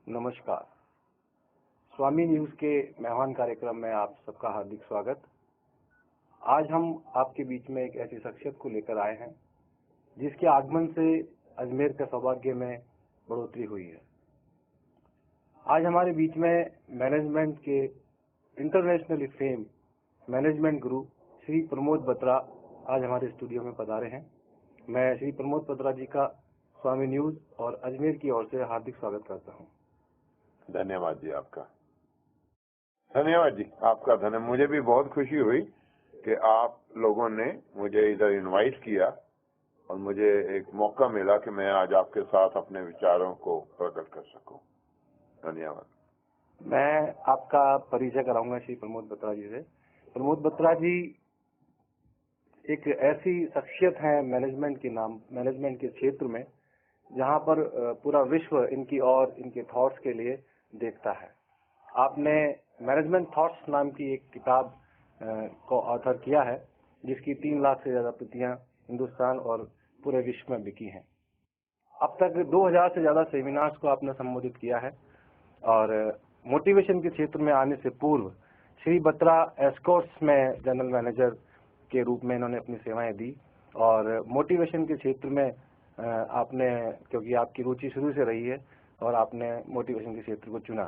नमस्कार। स्वामी न्यूज के मेहमान कार्यक्रम में आप सबका हार्दिक स्वागत। आज हम आपके बीच में एक ऐसी शख्सियत को लेकर आए हैं जिसके आगमन से अजमेर का सौभाग्य में बढ़ोतरी हुई है। आज हमारे बीच में मैनेजमेंट के इंटरनेशनली फेम मैनेजमेंट गुरु श्री प्रमोद बत्रा आज हमारे स्टूडियो में पधारे हैं। मैं श्री प्रमोद बत्रा जी का स्वामी न्यूज और अजमेर की ओर से हार्दिक स्वागत करता हूं। धन्यवाद जी आपका। धन्यवाद जी आपका। धन्यवाद। मुझे भी बहुत खुशी हुई कि आप लोगों ने मुझे इधर इनवाइट किया और मुझे एक मौका मिला कि मैं आज आपके साथ अपने विचारों को प्रकट कर सकूं। धन्यवाद। मैं आपका परिचय कराऊंगा श्री प्रमोद बत्रा जी से। प्रमोद बत्रा जी एक ऐसी शख्सियत है मैनेजमेंट के क्षेत्र में जहां पर पूरा विश्व इनकी और इनके थॉट्स के लिए देखता है। आपने मैनेजमेंट थॉट्स नाम की एक किताब को ऑथर किया है जिसकी 3 लाख से ज्यादा प्रतियां हिंदुस्तान और पूरे विश्व में बिकी हैं। अब तक 2000 से ज्यादा सेमिनार्स को आपने संबोधित किया है और मोटिवेशन के क्षेत्र में आने से पूर्व श्री बत्रा एस्कॉर्ट्स में जनरल मैनेजर के रूप में इन्होंने अपनी सेवाएं दी और मोटिवेशन के क्षेत्र में आपने, क्योंकि आपकी रुचि शुरू से रही है और आपने मोटिवेशन के क्षेत्र को चुना।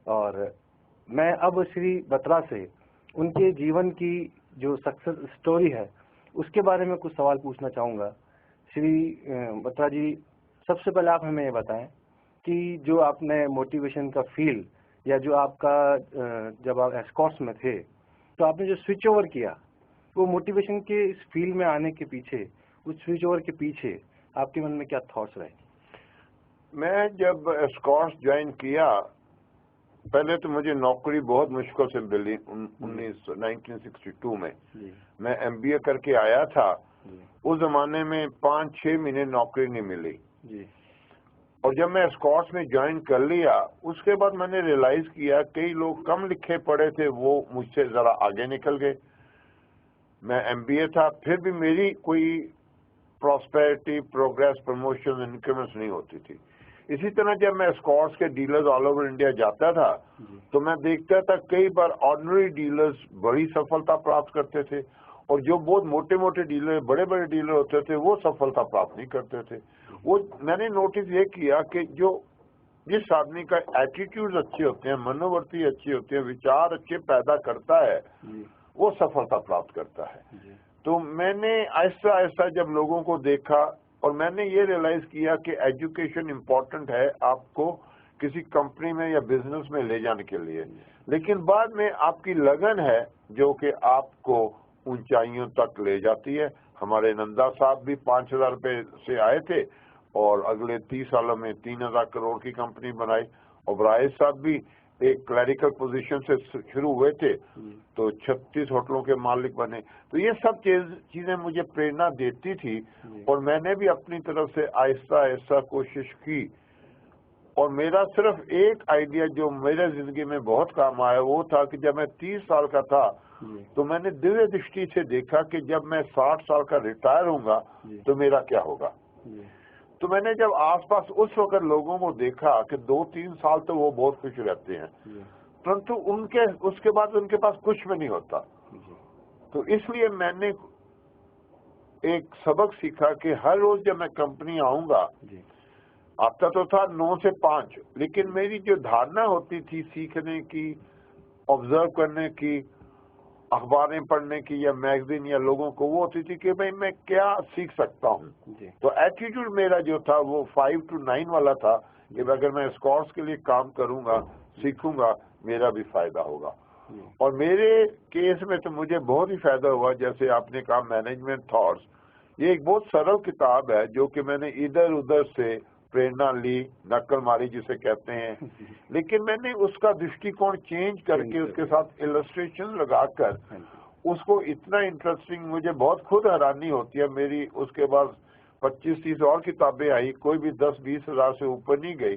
और मैं अब श्री बत्रा से उनके जीवन की जो सक्सेस स्टोरी है उसके बारे में कुछ सवाल पूछना चाहूंगा। श्री बत्रा जी, सबसे पहले आप हमें ये बताएं कि जो आपने मोटिवेशन का फील्ड या जो आपका जब आप एस्कॉर्ट्स में थे तो आपने जो स्विच ओवर किया वो मोटिवेशन के इस फील्ड में आने के पीछे, उस स्विच ओवर के पीछे आपके मन में क्या थॉट्स रहे? मैं जब एस्कॉर्ट्स ज्वाइन किया, पहले तो मुझे नौकरी बहुत मुश्किल से मिली 1962 में। मैं एमबीए करके आया था। उस जमाने में 5-6 महीने नौकरी नहीं मिली और जब मैं एस्कॉर्ट्स में ज्वाइन कर लिया उसके बाद मैंने रियलाइज किया कई लोग कम लिखे पढ़े थे, वो मुझसे जरा आगे निकल गए। मैं एमबीए था, फिर भी मेरी कोई प्रॉस्पेरिटी, प्रोग्रेस, प्रमोशन, इंक्रीमेंट्स नहीं होती थी। इसी तरह जब मैं एस्कॉर्ट्स के डीलर्स ऑल ओवर इंडिया जाता था तो मैं देखता था कई बार ऑर्डिनरी डीलर्स बड़ी सफलता प्राप्त करते थे और जो बहुत मोटे मोटे डीलर, बड़े बड़े डीलर होते थे वो सफलता प्राप्त नहीं करते थे। वो मैंने नोटिस ये किया कि जिस आदमी का एटीट्यूड अच्छे होते हैं, मनोवृत्ति अच्छी होती है, विचार अच्छे पैदा करता है, वो सफलता प्राप्त करता है। तो मैंने आहिस्ता आहिस्ता जब लोगों को देखा और मैंने ये रियलाइज किया कि एजुकेशन इम्पोर्टेंट है आपको किसी कंपनी में या बिजनेस में ले जाने के लिए, लेकिन बाद में आपकी लगन है जो कि आपको ऊंचाइयों तक ले जाती है। हमारे नंदा साहब भी 5,000 रुपए से आए थे और अगले 30 सालों में 3,000 करोड़ की कंपनी बनाई। ओबराय साहब भी एक क्लरिकल पोजीशन से शुरू हुए थे तो 36 होटलों के मालिक बने। तो ये सब चीजें मुझे प्रेरणा देती थी और मैंने भी अपनी तरफ से आहिस्ता आहिस्ता कोशिश की। और मेरा सिर्फ एक आइडिया जो मेरे जिंदगी में बहुत काम आया वो था कि जब मैं 30 साल का था तो मैंने दिव्य दृष्टि से देखा कि जब मैं 60 साल का रिटायर होऊंगा तो मेरा क्या होगा। तो मैंने जब आसपास उस वक्त लोगों को देखा कि 2-3 साल तो वो बहुत खुश रहते हैं, परंतु उसके बाद उनके पास कुछ भी नहीं होता। तो इसलिए मैंने एक सबक सीखा कि हर रोज जब मैं कंपनी आऊंगा, आता तो था 9 से 5, लेकिन मेरी जो धारणा होती थी सीखने की, ऑब्जर्व करने की, अखबारें पढ़ने की या मैगजीन या लोगों को, वो होती थी कि भाई मैं क्या सीख सकता हूँ। तो एटीट्यूड मेरा जो था वो 5 to 9 वाला था कि अगर मैं एस्कॉर्ट्स के लिए काम करूंगा, सीखूंगा, मेरा भी फायदा होगा। और मेरे केस में तो मुझे बहुत ही फायदा हुआ। जैसे आपने कहा मैनेजमेंट थॉट्स, ये एक बहुत सरल किताब है जो कि मैंने इधर उधर से प्रेरणा ली, नकल मारी जिसे कहते हैं, लेकिन मैंने उसका दृष्टिकोण चेंज करके उसके साथ इलस्ट्रेशन लगाकर उसको इतना इंटरेस्टिंग, मुझे बहुत खुद हैरानी होती है। मेरी उसके बाद 25-30 और किताबें आई, कोई भी 10-20 हजार से ऊपर नहीं गई।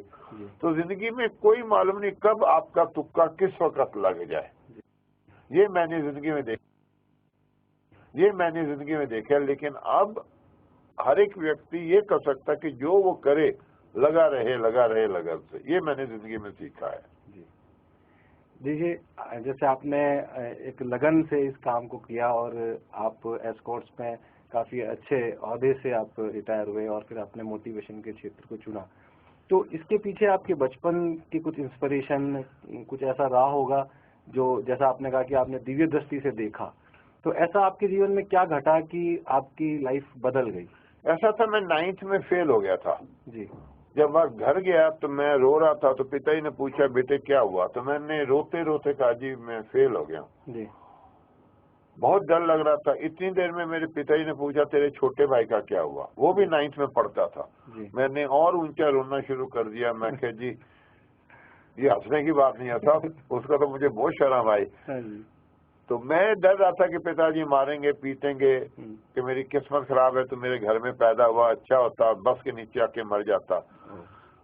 तो जिंदगी में कोई मालूम नहीं कब आपका तुक्का किस वक्त लग जाए। ये मैंने जिंदगी में देखा। लेकिन अब हर एक व्यक्ति ये कर सकता है कि जो वो करे लगा रहे लगन से। ये मैंने जिंदगी में सीखा है। जी देखिए, जैसे आपने एक लगन से इस काम को किया और आप एस्कॉर्ट्स में काफी अच्छे ओहदे से आप रिटायर हुए और फिर आपने मोटिवेशन के क्षेत्र को चुना, तो इसके पीछे आपके बचपन की कुछ इंस्पिरेशन, कुछ ऐसा रहा होगा जो, जैसा आपने कहा कि आपने दिव्य दृष्टि से देखा, तो ऐसा आपके जीवन में क्या घटा कि आपकी लाइफ बदल गई? ऐसा था, मैं 9th में फेल हो गया था जी। जब मैं घर गया तो मैं रो रहा था, तो पिताजी ने पूछा बेटे क्या हुआ, तो मैंने रोते रोते कहा जी मैं फेल हो गया। जी। बहुत डर लग रहा था। इतनी देर में मेरे पिताजी ने पूछा तेरे छोटे भाई का क्या हुआ, वो भी 9th में पढ़ता था। मैंने और ऊंचा रोना शुरू कर दिया। मैं कहा जी ये हंसने की बात नहीं है साहब, उसका तो मुझे बहुत शर्म आई। तो मैं डर रहा था कि पिताजी मारेंगे पीटेंगे, कि मेरी किस्मत खराब है तो मेरे घर में पैदा हुआ, अच्छा होता, बस के नीचे आके मर जाता।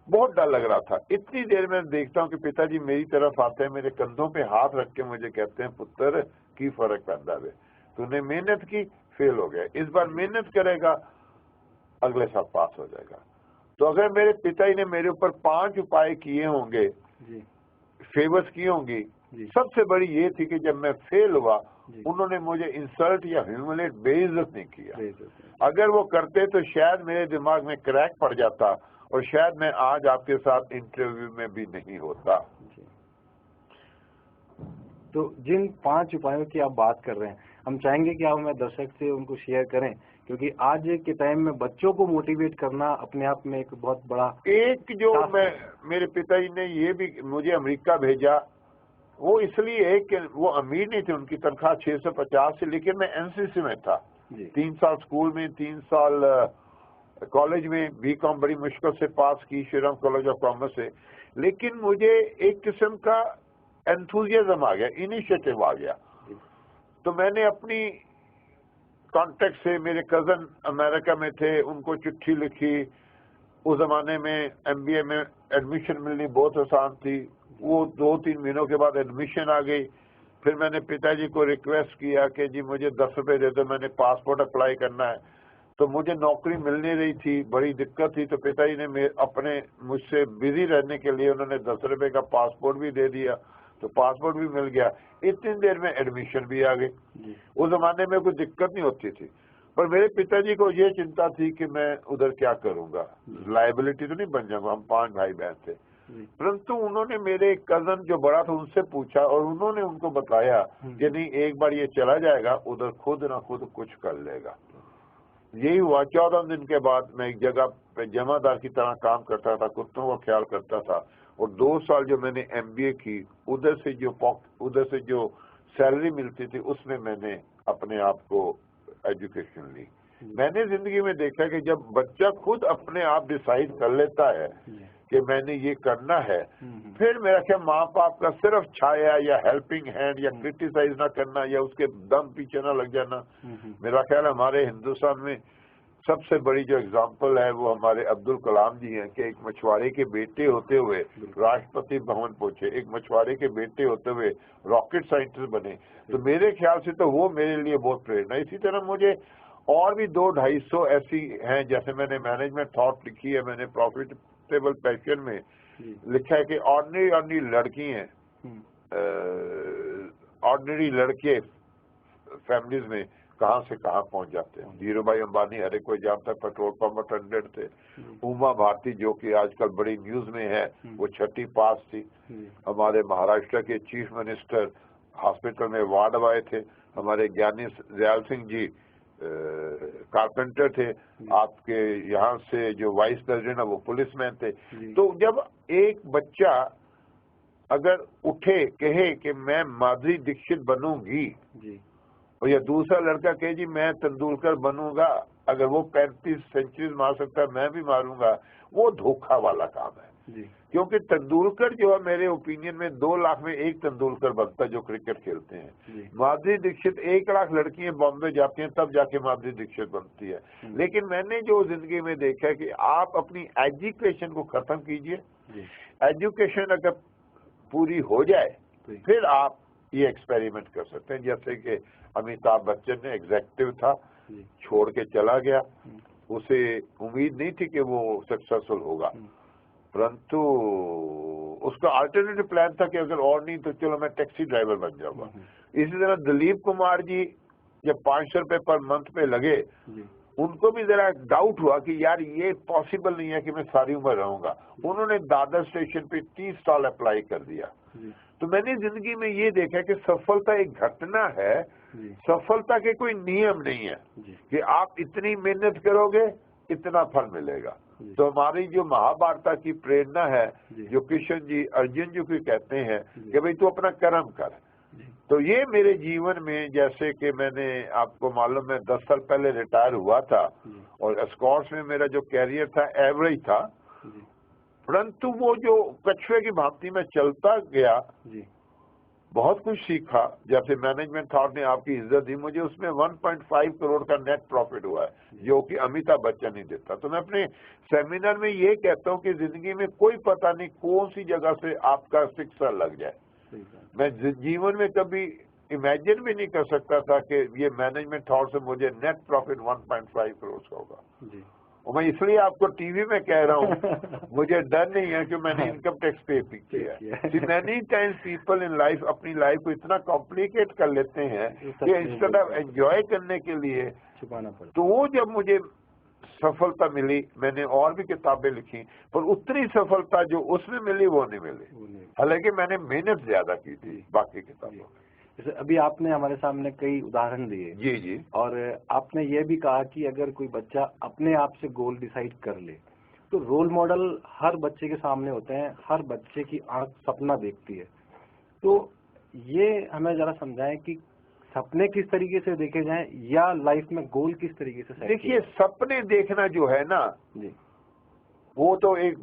बहुत डर लग रहा था। इतनी देर में देखता हूँ कि पिताजी मेरी तरफ आते हैं, मेरे कंधों पे हाथ रख के मुझे कहते हैं पुत्र की फर्क पैदा है, तूने मेहनत की, फेल हो गया, इस बार मेहनत करेगा अगले साल पास हो जाएगा। तो अगर मेरे पिताजी ने मेरे ऊपर 5 उपाय किए होंगे, फेवर्स की होंगी, सबसे बड़ी ये थी कि जब मैं फेल हुआ उन्होंने मुझे इंसल्ट या ह्यूमिलेट, बेइज्जत नहीं किया। अगर वो करते तो शायद मेरे दिमाग में क्रैक पड़ जाता और शायद मैं आज आपके साथ इंटरव्यू में भी नहीं होता। तो जिन 5 उपायों की आप बात कर रहे हैं, हम चाहेंगे कि आप हमें दर्शक से उनको शेयर करें, क्योंकि आज के टाइम में बच्चों को मोटिवेट करना अपने आप में एक बहुत बड़ा एक जो मेरे पिताजी ने ये भी मुझे अमेरिका भेजा, वो इसलिए है कि वो अमीर नहीं थे, उनकी तनख्वाह 650 से, लेकिन मैं एनसीसी में था। 3 साल स्कूल में, 3 साल कॉलेज में, बीकॉम बड़ी मुश्किल से पास की श्रीराम कॉलेज ऑफ कॉमर्स से। लेकिन मुझे एक किस्म का एंथुजियाज्म आ गया, इनिशिएटिव आ गया। तो मैंने अपनी कॉन्टेक्ट से, मेरे कजन अमेरिका में थे, उनको चिट्ठी लिखी। उस जमाने में एमबीए में एडमिशन मिलनी बहुत आसान थी। वो 2-3 महीनों के बाद एडमिशन आ गई। फिर मैंने पिताजी को रिक्वेस्ट किया कि जी मुझे 10 रुपए दे दो, मैंने पासपोर्ट अप्लाई करना है। तो मुझे नौकरी मिल नहीं रही थी, बड़ी दिक्कत थी। तो पिताजी ने अपने मुझसे बिजी रहने के लिए उन्होंने 10 रुपए का पासपोर्ट भी दे दिया, तो पासपोर्ट भी मिल गया। इतनी देर में एडमिशन भी आ गई। उस जमाने में कोई दिक्कत नहीं होती थी, पर मेरे पिताजी को ये चिंता थी कि मैं उधर क्या करूंगा, लायबिलिटी तो नहीं बन जाऊंगा। हम 5 भाई बहन थे। परंतु उन्होंने मेरे कजन जो बड़ा था उनसे पूछा और उन्होंने उनको बताया कि नहीं, एक बार ये चला जाएगा उधर, खुद ना खुद कुछ कर लेगा। यही हुआ। 14 दिन के बाद मैं एक जगह पे जमादार की तरह काम करता था, कुत्तों का ख्याल करता था। और 2 साल जो मैंने एमबीए की, उधर से जो सैलरी मिलती थी उसमें मैंने अपने आप को एजुकेशन ली। मैंने जिंदगी में देखा कि जब बच्चा खुद अपने आप डिसाइड कर लेता है कि मैंने ये करना है, फिर मेरा ख्याल माँ बाप का सिर्फ छाया या हेल्पिंग हैंड या क्रिटिसाइज ना करना या उसके दम पीछे ना लग जाना। मेरा ख्याल हमारे हिंदुस्तान में सबसे बड़ी जो एग्जाम्पल है वो हमारे अब्दुल कलाम जी हैं कि एक मछुआरे के बेटे होते हुए राष्ट्रपति भवन पहुंचे, एक मछुआरे के बेटे होते हुए रॉकेट साइंटिस्ट बने। तो मेरे ख्याल से तो वो मेरे लिए बहुत प्रेरणा। इसी तरह मुझे और भी 200-250 ऐसी हैं, जैसे मैंने मैनेजमेंट थॉट लिखी है, मैंने प्रॉफिटेबल पैशन में लिखा है कि ऑर्डिनरी लड़की हैं, ऑर्डिनरी लड़के फैमिलीज में कहां से कहां पहुंच जाते हैं। धीरू भाई अंबानी हर एक कोई जानता है, पेट्रोल पंप अटेंडेंट थे। उमा भारती जो कि आजकल बड़ी न्यूज में है, वो 6ठी पास थी। हमारे महाराष्ट्र के चीफ मिनिस्टर हॉस्पिटल में वार्ड बॉय थे। हमारे ज्ञानी दयाल सिंह जी कारपेंटर थे। आपके यहाँ से जो वाइस प्रेसिडेंट है वो पुलिसमैन थे। तो जब एक बच्चा अगर उठे कहे कि मैं माधुरी दीक्षित बनूंगी, और या दूसरा लड़का कहे जी मैं तेंदुलकर बनूंगा, अगर वो 35 सेंचुरीज मार सकता है मैं भी मारूंगा, वो धोखा वाला काम है। क्योंकि तेंदुलकर जो है मेरे ओपिनियन में 2 लाख में एक तेंदुलकर बनता है जो क्रिकेट खेलते हैं। माधुरी दीक्षित 1 लाख लड़कियां बॉम्बे जाती हैं तब जाके माधुरी दीक्षित बनती है। लेकिन मैंने जो जिंदगी में देखा है कि आप अपनी एजुकेशन को खत्म कीजिए। एजुकेशन अगर पूरी हो जाए फिर आप ये एक्सपेरिमेंट कर सकते हैं। जैसे कि अमिताभ बच्चन ने एग्जेक्टिव था, छोड़ के चला गया, उसे उम्मीद नहीं थी कि वो सक्सेसफुल होगा। परंतु उसका अल्टरनेटिव प्लान था कि अगर और नहीं तो चलो मैं टैक्सी ड्राइवर बन जाऊंगा। इसी तरह दिलीप कुमार जी जब 500 रुपए पर मंथ पे लगे, उनको भी जरा डाउट हुआ कि यार ये पॉसिबल नहीं है कि मैं सारी उम्र रहूंगा। उन्होंने दादर स्टेशन पे 30 साल अप्लाई कर दिया। तो मैंने जिंदगी में ये देखा कि सफलता एक घटना है, सफलता के कोई नियम नहीं है कि आप इतनी मेहनत करोगे इतना फल मिलेगा। तो हमारी जो महाभारत की प्रेरणा है, जो कृष्ण जी अर्जुन जी को कहते हैं कि भाई तू अपना कर्म कर, तो ये मेरे जीवन में, जैसे कि मैंने आपको मालूम है 10 साल पहले रिटायर हुआ था और एस्कॉर्ट्स में मेरा जो कैरियर था एवरेज था, परंतु वो जो कछुए की भांति में चलता गया, बहुत कुछ सीखा। जैसे मैनेजमेंट थॉट ने आपकी इज्जत दी, मुझे उसमें 1.5 करोड़ का नेट प्रॉफिट हुआ है, जो कि अमिताभ बच्चन नहीं देता। तो मैं अपने सेमिनार में ये कहता हूँ कि जिंदगी में कोई पता नहीं कौन सी जगह से आपका सिक्सा लग जाए। मैं जीवन में कभी इमेजिन भी नहीं कर सकता था कि ये मैनेजमेंट थॉट से मुझे नेट प्रॉफिट 1.5 करोड़ का होगा। और मैं इसलिए आपको टीवी में कह रहा हूँ, मुझे डर नहीं है कि मैंने इनकम टैक्स पे किया है। Many times people in life अपनी लाइफ को इतना कॉम्प्लिकेट कर लेते हैं कि इंस्टेड ऑफ एंजॉय करने के लिए छुपाना पड़ता। तो वो जब मुझे सफलता मिली, मैंने और भी किताबें लिखी, पर उतनी सफलता जो उसमें मिली वो नहीं मिली, हालांकि मैंने मेहनत ज्यादा की थी बाकी किताबों। जैसे अभी आपने हमारे सामने कई उदाहरण दिए, जी, और आपने ये भी कहा कि अगर कोई बच्चा अपने आप से गोल डिसाइड कर ले तो रोल मॉडल हर बच्चे के सामने होते हैं, हर बच्चे की आंख सपना देखती है। तो ये हमें जरा समझाएं कि सपने किस तरीके से देखे जाएं या लाइफ में गोल किस तरीके से सेट। देखिए, सपने देखना जो है ना जी, वो तो एक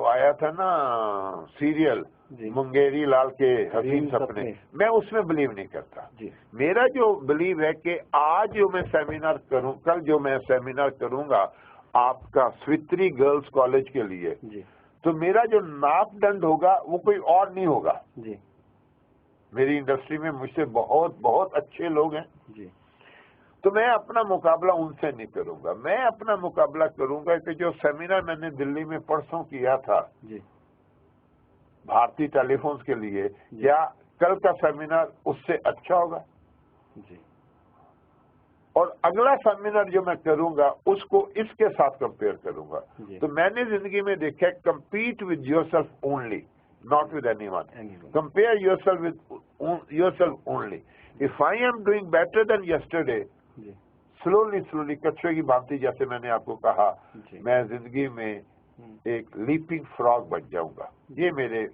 आया था ना सीरियल मुंगेरी लाल के हसीन सपने, मैं उसमें बिलीव नहीं करता जी। मेरा जो बिलीव है कि आज जो मैं सेमिनार करूं, कल जो मैं सेमिनार करूंगा आपका स्वित्री गर्ल्स कॉलेज के लिए जी, तो मेरा जो मापदंड होगा वो कोई और नहीं होगा जी। मेरी इंडस्ट्री में मुझसे बहुत बहुत अच्छे लोग हैं जी, तो मैं अपना मुकाबला उनसे नहीं करूंगा। मैं अपना मुकाबला करूंगा कि जो सेमिनार मैंने दिल्ली में परसों किया था जी, भारतीय टेलीफोन्स के लिए, या कल का सेमिनार उससे अच्छा होगा जी। और अगला सेमिनार जो मैं करूंगा उसको इसके साथ कंपेयर करूंगा। तो मैंने जिंदगी में देखा है, compete with yourself only, not with anyone. Compare yourself with yourself only. If I am doing better than yesterday, slowly कछुए की भांति, जैसे मैंने आपको कहा, मैं जिंदगी में एक लीपिंग फ्रॉग बन जाऊंगा। ये मेरे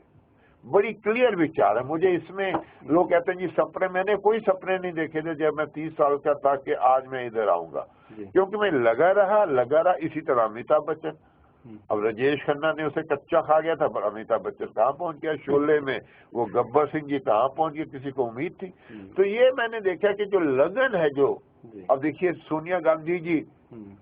बड़ी क्लियर विचार है। मुझे इसमें लोग कहते हैं जी सपने, मैंने कोई सपने नहीं देखे थे जब मैं 30 साल का था कि आज मैं इधर आऊंगा, क्योंकि मैं लगा रहा। इसी तरह अमिताभ बच्चन, अब राजेश खन्ना ने उसे कच्चा खा गया था, पर अमिताभ बच्चन कहाँ पहुंच गया, शोले में वो गब्बर सिंह जी कहाँ पहुंच गए, किसी को उम्मीद थी। तो ये मैंने देखा कि जो लगन है, जो अब देखिए सोनिया गांधी जी,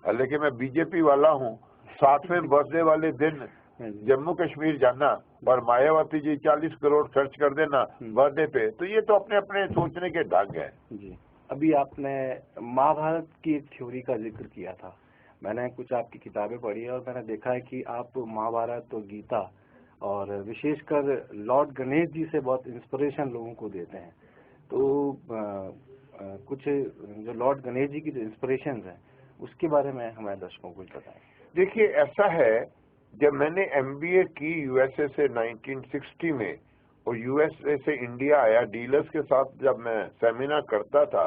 हालांकि मैं बीजेपी वाला हूँ, 60वें बर्थडे वाले दिन जम्मू कश्मीर जाना और मायावती जी 40 करोड़ खर्च कर देना बर्थडे पे, तो ये तो अपने अपने सोचने के ढंग है जी। अभी आपने महाभारत की एक थ्योरी का जिक्र किया था, मैंने कुछ आपकी किताबें पढ़ी है और मैंने देखा है कि आप महाभारत और गीता और विशेषकर लॉर्ड गणेश जी से बहुत इंस्पिरेशन लोगों को देते हैं। तो कुछ जो लॉर्ड गणेश जी की जो इंस्पिरेशन है उसके बारे में हमारे दर्शकों को बताएं। देखिए, ऐसा है, जब मैंने एमबीए की यूएसए से 1960 में और यूएसए से इंडिया आया, डीलर्स के साथ जब मैं सेमिनार करता था,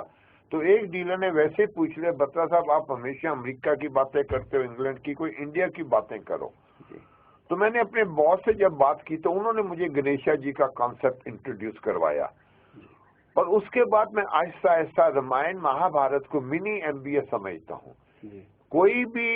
तो एक डीलर ने वैसे पूछ लिया, बता साहब आप हमेशा अमेरिका की बातें करते हो, इंग्लैंड की, कोई इंडिया की बातें करो। तो मैंने अपने बॉस से जब बात की तो उन्होंने मुझे गणेशा जी का कॉन्सेप्ट इंट्रोड्यूस करवाया, और उसके बाद मैं आहिस्ता आहिस्ता रामायण महाभारत को मिनी एमबीए समझता हूँ। कोई भी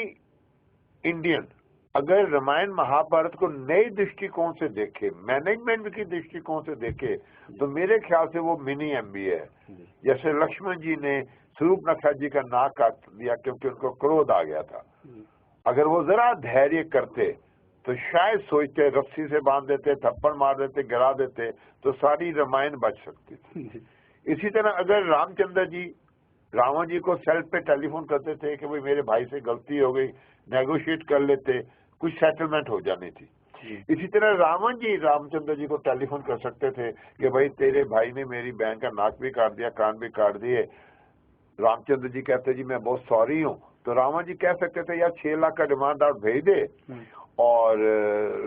इंडियन अगर रामायण महाभारत को नए दृष्टिकोण से देखे, मैनेजमेंट की दृष्टिकोण से देखे, तो मेरे ख्याल से वो मिनी एमबीए है। जैसे लक्ष्मण जी ने सूर्पनखा जी का नाक काट दिया क्योंकि उनको क्रोध आ गया था, अगर वो जरा धैर्य करते तो शायद सोचते, रस्सी से बांध देते, थप्पड़ मार देते, गिरा देते, तो सारी रामायण बच सकती थी। इसी तरह अगर रामचंद्र जी रावण जी को सेल पे टेलीफोन करते थे कि भाई मेरे भाई से गलती हो गई, नेगोशिएट कर लेते, कुछ सेटलमेंट हो जानी थी। इसी तरह रावण जी रामचंद्र जी को टेलीफोन कर सकते थे कि भाई तेरे भाई ने मेरी बहन का नाक भी काट दिया, कान भी काट दिए। रामचंद्र जी कहते जी मैं बहुत सॉरी हूँ, तो रावण जी कह सकते थे यार 6 लाख का डिमांड आप भेज दे, और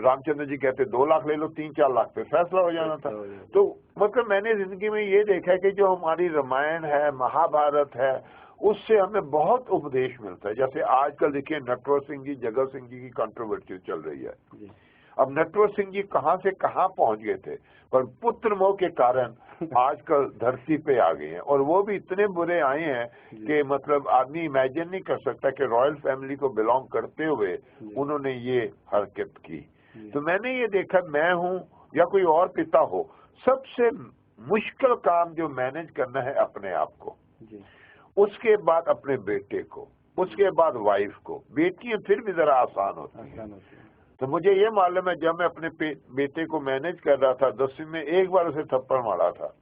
रामचंद्र जी कहते 2 लाख ले लो, 3-4 लाख पे फैसला हो जाना था। तो मतलब मैंने जिंदगी में ये देखा है कि जो हमारी रामायण है, महाभारत है, उससे हमें बहुत उपदेश मिलता है। जैसे आजकल देखिए नटवर सिंह जी, जगत सिंह जी की कंट्रोवर्सी चल रही है। अब नटवर सिंह जी कहाँ से कहाँ पहुंच गए थे, पर पुत्र मोह के कारण आजकल धरती पे आ गए हैं, और वो भी इतने बुरे आए हैं कि मतलब आदमी इमेजिन नहीं कर सकता कि रॉयल फैमिली को बिलोंग करते हुए उन्होंने ये हरकत की। तो मैंने ये देखा, मैं हूँ या कोई और पिता हो, सबसे मुश्किल काम जो मैनेज करना है अपने आप को, उसके बाद अपने बेटे को, उसके बाद वाइफ को। बेटियां फिर भी जरा आसान होती हैं। तो मुझे ये मालूम है जब मैं अपने बेटे को मैनेज कर रहा था 10वीं में, एक बार उसे थप्पड़ मारा था।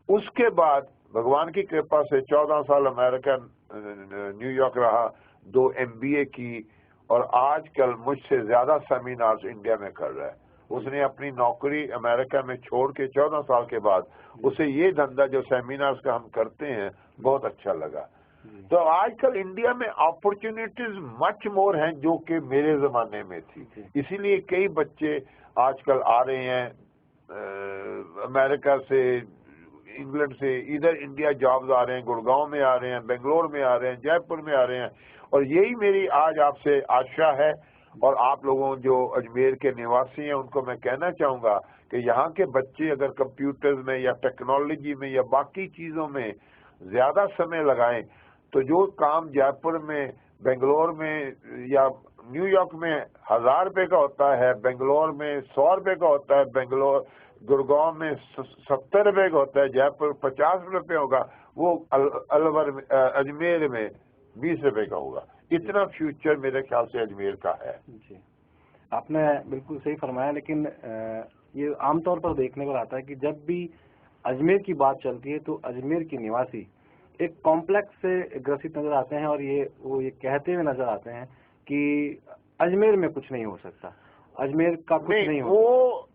उसके बाद भगवान की कृपा से 14 साल अमेरिका न्यूयॉर्क रहा, 2 MBA की, और आजकल मुझसे ज्यादा सेमिनार्स इंडिया में कर रहा है। उसने अपनी नौकरी अमेरिका में छोड़ के 14 साल के बाद उसे ये धंधा जो सेमिनार्स का हम करते हैं बहुत अच्छा लगा। तो आजकल इंडिया में अपॉर्चुनिटीज मच मोर हैं जो कि मेरे जमाने में थी। इसीलिए कई बच्चे आजकल आ रहे हैं अमेरिका से, इंग्लैंड से, इधर इंडिया जॉब्स आ रहे हैं, गुड़गांव में आ रहे हैं, बेंगलोर में आ रहे हैं, जयपुर में आ रहे हैं। और यही मेरी आज आपसे आशा है, और आप लोगों जो अजमेर के निवासी हैं उनको मैं कहना चाहूंगा कि यहाँ के बच्चे अगर कंप्यूटर्स में या टेक्नोलॉजी में या बाकी चीजों में ज्यादा समय लगाएं, तो जो काम जयपुर में, बेंगलोर में या न्यूयॉर्क में 1000 रुपए का होता है, बेंगलोर में 100 रुपए का होता है, बेंगलोर गुड़गांव में 70 रुपए का होता है, जयपुर 50 रुपए होगा, वो अलवर अजमेर में 20 रुपए का होगा। इतना फ्यूचर मेरे ख्याल से अजमेर का है। जी, आपने बिल्कुल सही फरमाया। लेकिन ये आमतौर पर देखने को आता है कि जब भी अजमेर की बात चलती है तो अजमेर के निवासी एक कॉम्प्लेक्स से ग्रसित नजर आते हैं, और वो ये कहते हुए नजर आते हैं कि अजमेर में कुछ नहीं हो सकता, अजमेर का कुछ नहीं हो सकता। वो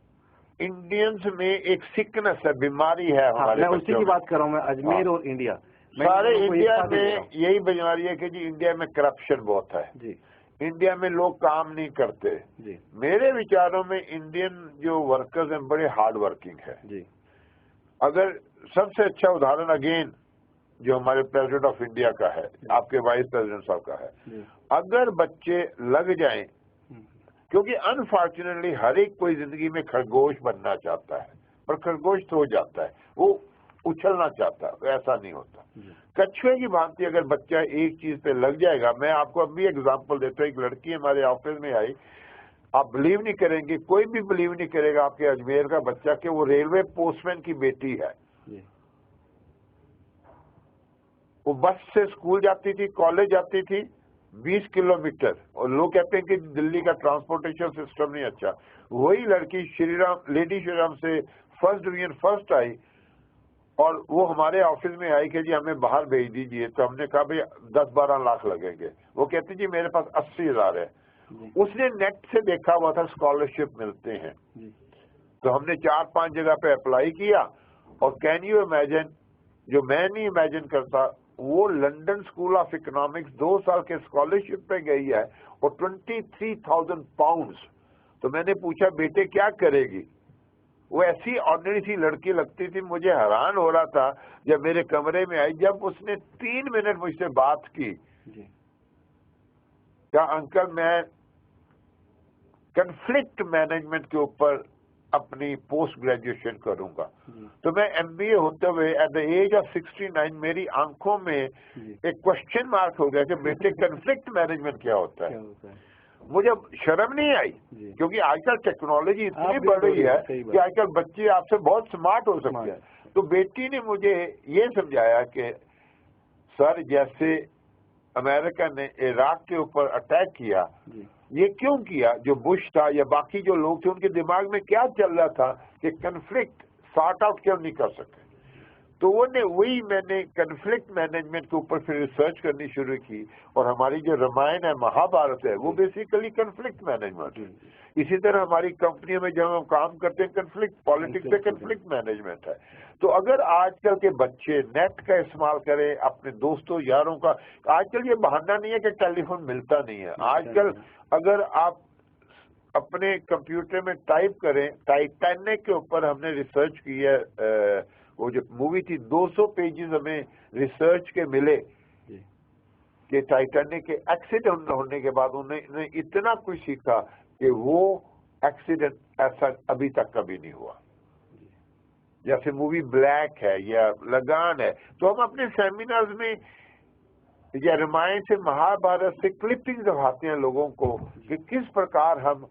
इंडियंस में एक सिकनेस है, बीमारी है हमारे। मैं उसी की बात कर रहा हूँ, मैं अजमेर और इंडिया, सारे इंडिया में यही बीमारी है कि जी इंडिया में करप्शन बहुत है जी, इंडिया में लोग काम नहीं करते जी। मेरे विचारों में इंडियन जो वर्कर्स हैं बड़े हार्ड वर्किंग है जी। अगर सबसे अच्छा उदाहरण अगेन जो हमारे प्रेसिडेंट ऑफ इंडिया का है, आपके वाइस प्रेसिडेंट साहब का है, अगर बच्चे लग जाएं, क्योंकि अनफॉर्चुनेटली हर एक कोई जिंदगी में खरगोश बनना चाहता है, पर खरगोश तो हो जाता है, वो उछलना चाहता है, ऐसा नहीं होता। कछुए की भांति अगर बच्चा एक चीज पे लग जाएगा, मैं आपको अभी एग्जांपल देता हूँ। एक लड़की हमारे ऑफिस में आई, आप बिलीव नहीं करेंगे, कोई भी बिलीव नहीं करेगा आपके अजमेर का बच्चा कि वो रेलवे पोस्टमैन की बेटी है। वो बस से स्कूल जाती थी, कॉलेज जाती थी 20 किलोमीटर, और लोग कहते हैं कि दिल्ली का ट्रांसपोर्टेशन सिस्टम नहीं अच्छा। वही लड़की लेडी श्रीराम से फर्स्ट डिवीजन फर्स्ट आई, और वो हमारे ऑफिस में आई कि जी हमें बाहर भेज दीजिए। तो हमने कहा भाई 10-12 लाख लगेंगे। वो कहती जी मेरे पास 80,000 है। उसने नेट से देखा हुआ था स्कॉलरशिप मिलते हैं, तो हमने 4-5 जगह पे अप्लाई किया, और कैन यू इमेजिन, जो मैं नहीं इमेजिन करता, वो लंदन स्कूल ऑफ इकोनॉमिक्स 2 साल के स्कॉलरशिप पे गई है, और 23,000 पाउंड्स। तो मैंने पूछा बेटे क्या करेगी? वो ऐसी ऑर्डिनरी सी लड़की लगती थी, मुझे हैरान हो रहा था जब मेरे कमरे में आई, जब उसने 3 मिनट मुझसे बात की, क्या अंकल मैं कन्फ्लिक्ट मैनेजमेंट के ऊपर अपनी पोस्ट ग्रेजुएशन करूंगा। तो मैं MBA होते हुए एट द एज ऑफ 69 मेरी आंखों में एक क्वेश्चन मार्क हो गया कि बेटे कन्फ्लिक्ट मैनेजमेंट क्या होता है। मुझे शर्म नहीं आई, क्योंकि आजकल टेक्नोलॉजी इतनी बढ़ रही है कि आजकल बच्चे आपसे बहुत स्मार्ट हो सकते हैं। तो बेटी ने मुझे ये समझाया कि सर जैसे अमेरिका ने इराक के ऊपर अटैक किया, ये क्यों किया? जो बुश था या बाकी जो लोग थे उनके दिमाग में क्या चल रहा था कि कन्फ्लिक्ट सॉर्ट आउट क्यों नहीं कर सके। तो वही मैंने कन्फ्लिक्ट मैनेजमेंट के ऊपर फिर रिसर्च करनी शुरू की, और हमारी जो रामायण है, महाभारत है, वो बेसिकली कन्फ्लिक्ट मैनेजमेंट है। इसी तरह हमारी कंपनियों में जब हम काम करते हैं कन्फ्लिक्ट पॉलिटिक्स से कन्फ्लिक्ट मैनेजमेंट है। तो अगर आजकल के बच्चे नेट का इस्तेमाल करें, अपने दोस्तों यारों का, आजकल ये बहाना नहीं है कि टेलीफोन मिलता नहीं है। आजकल अगर आप अपने कंप्यूटर में टाइप करें, टाइटैनिक के ऊपर हमने रिसर्च की है, वो जो मूवी थी 200 पेजेस हमें रिसर्च के मिले कि टाइटैनिक के एक्सीडेंट होने के बाद उन्होंने इतना कुछ सीखा कि वो एक्सीडेंट ऐसा अभी तक कभी नहीं हुआ। जैसे मूवी ब्लैक है या लगान है, तो हम अपने सेमिनार्स में या रामायण से महाभारत से क्लिपिंग दिखाते हैं लोगों को कि किस प्रकार हम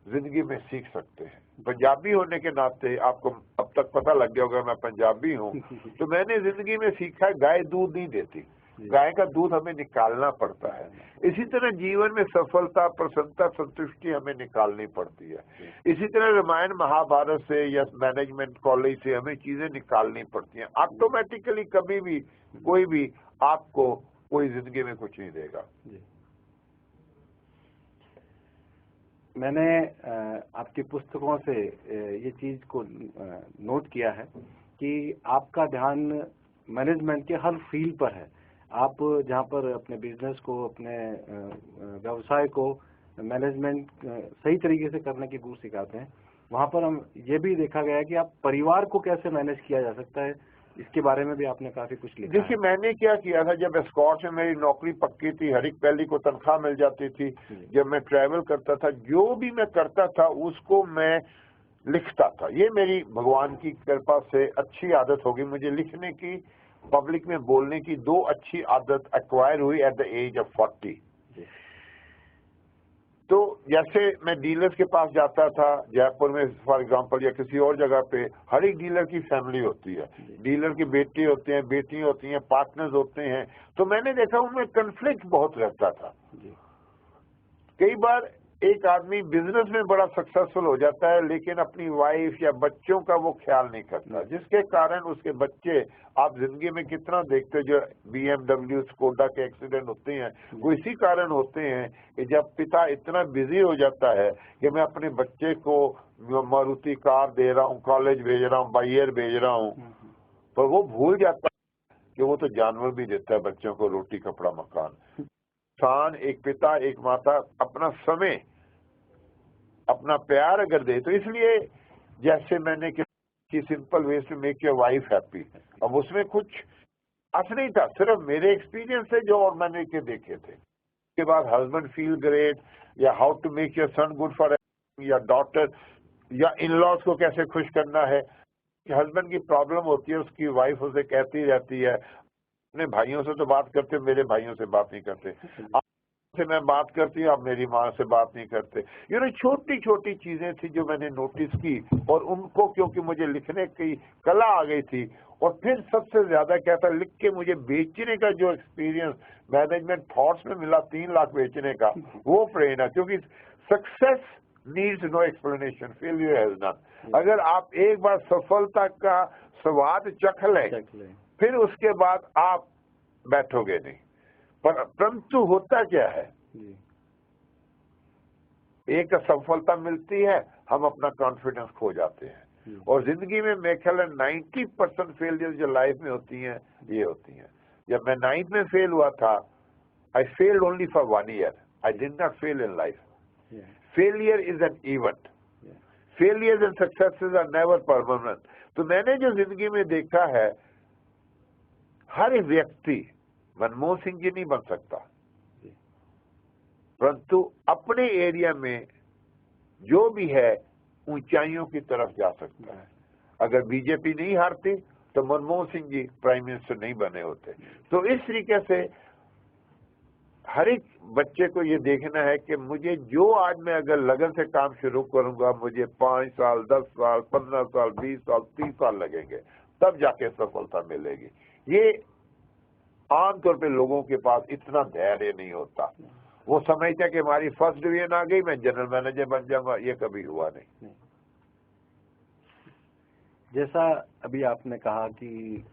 जिंदगी में सीख सकते हैं। पंजाबी होने के नाते आपको अब तक पता लग गया होगा मैं पंजाबी हूँ, तो मैंने जिंदगी में सीखा गाय दूध नहीं देती, गाय का दूध हमें निकालना पड़ता है। इसी तरह जीवन में सफलता, प्रसन्नता, संतुष्टि हमें निकालनी पड़ती है। इसी तरह रामायण महाभारत से या मैनेजमेंट कॉलेज से हमें चीजें निकालनी पड़ती हैं। ऑटोमेटिकली कभी भी कोई भी आपको कोई जिंदगी में कुछ नहीं देगा। मैंने आपकी पुस्तकों से ये चीज को नोट किया है कि आपका ध्यान मैनेजमेंट के हर फील्ड पर है। आप जहाँ पर अपने बिजनेस को, अपने व्यवसाय को मैनेजमेंट सही तरीके से करने की गुण सिखाते हैं, वहाँ पर हम ये भी देखा गया है कि आप परिवार को कैसे मैनेज किया जा सकता है, इसके बारे में भी आपने काफी कुछ लिखा। देखिए मैंने क्या किया था, जब एस्कॉर्ट में मेरी नौकरी पक्की थी, हर एक पहली को तनख्वाह मिल जाती थी, जब मैं ट्रैवल करता था, जो भी मैं करता था उसको मैं लिखता था। ये मेरी भगवान की कृपा से अच्छी आदत होगी मुझे लिखने की, पब्लिक में बोलने की। 2 अच्छी आदत एक्वायर हुई एट द एज ऑफ 40। तो जैसे मैं डीलर्स के पास जाता था जयपुर में फॉर एग्जांपल या किसी और जगह पे, हर एक डीलर की फैमिली होती है, डीलर के बेटे होते हैं, बेटी होती हैं, पार्टनर्स होते हैं। तो मैंने देखा उनमें कन्फ्लिक्ट बहुत रहता था। कई बार एक आदमी बिजनेस में बड़ा सक्सेसफुल हो जाता है लेकिन अपनी वाइफ या बच्चों का वो ख्याल नहीं करता, जिसके कारण उसके बच्चे, आप जिंदगी में कितना देखते हो जो BMW, स्कोडा के एक्सीडेंट होते हैं, वो इसी कारण होते हैं कि जब पिता इतना बिजी हो जाता है कि मैं अपने बच्चे को मारुति कार दे रहा हूँ, कॉलेज भेज रहा हूँ, बाई एयर भेज रहा हूँ, पर वो भूल जाता है कि वो तो जानवर भी देता है बच्चों को रोटी, कपड़ा, मकान। इंसान, एक पिता, एक माता अपना समय, अपना प्यार अगर दे, तो इसलिए जैसे मैंने कि simple way to make your wife happy, अब उसमें कुछ अर्थ नहीं था, सिर्फ मेरे एक्सपीरियंस से जो और मैंने के देखे थे। उसके बाद हस्बैंड फील ग्रेट, या how to make your son good for, या डॉटर या इन लॉज को कैसे खुश करना है। हस्बैंड की प्रॉब्लम होती है, उसकी वाइफ उसे कहती रहती है, अपने भाइयों से तो बात करते, मेरे भाइयों से बात नहीं करते, आपसे मैं बात करती हूँ, आप मेरी माँ से बात नहीं करते। ये छोटी छोटी चीजें थी जो मैंने नोटिस की, और उनको क्योंकि मुझे लिखने की कला आ गई थी, और फिर सबसे ज्यादा क्या था, लिख के मुझे बेचने का जो एक्सपीरियंस मैनेजमेंट थॉट्स में मिला, 3 लाख बेचने का, वो प्रेरणा। क्योंकि success needs no explanation, failure has none. अगर आप एक बार सफलता का स्वाद चख लें, फिर उसके बाद आप बैठोगे नहीं। परंतु होता क्या है, एक सफलता मिलती है, हम अपना कॉन्फिडेंस खो जाते हैं, और जिंदगी में मेरे ख्याल 90% फेलियर जो लाइफ में होती हैं, ये होती हैं। जब मैं 9th में फेल हुआ था, I failed only for 1 year, I did not fail in life. Failure is an event, failures and successes are never permanent. तो मैंने जो जिंदगी में देखा है, हर एक व्यक्ति मनमोहन सिंह जी नहीं बन सकता, परंतु अपने एरिया में जो भी है ऊंचाइयों की तरफ जा सकता है। अगर बीजेपी नहीं हारती तो मनमोहन सिंह जी प्राइम मिनिस्टर नहीं बने होते। तो इस तरीके से हर एक बच्चे को ये देखना है कि मुझे जो आज मैं अगर लगन से काम शुरू करूंगा, मुझे 5 साल, 10 साल, 15 साल, 20 साल, 30 साल लगेंगे, तब जाके सफलता मिलेगी। ये आमतौर पे लोगों के पास इतना धैर्य नहीं होता, वो समझते हैं कि हमारी फर्स्ट डिवीजन आ गई, मैं जनरल मैनेजर बन जाऊंगा। ये कभी हुआ नहीं। जैसा अभी आपने कहा कि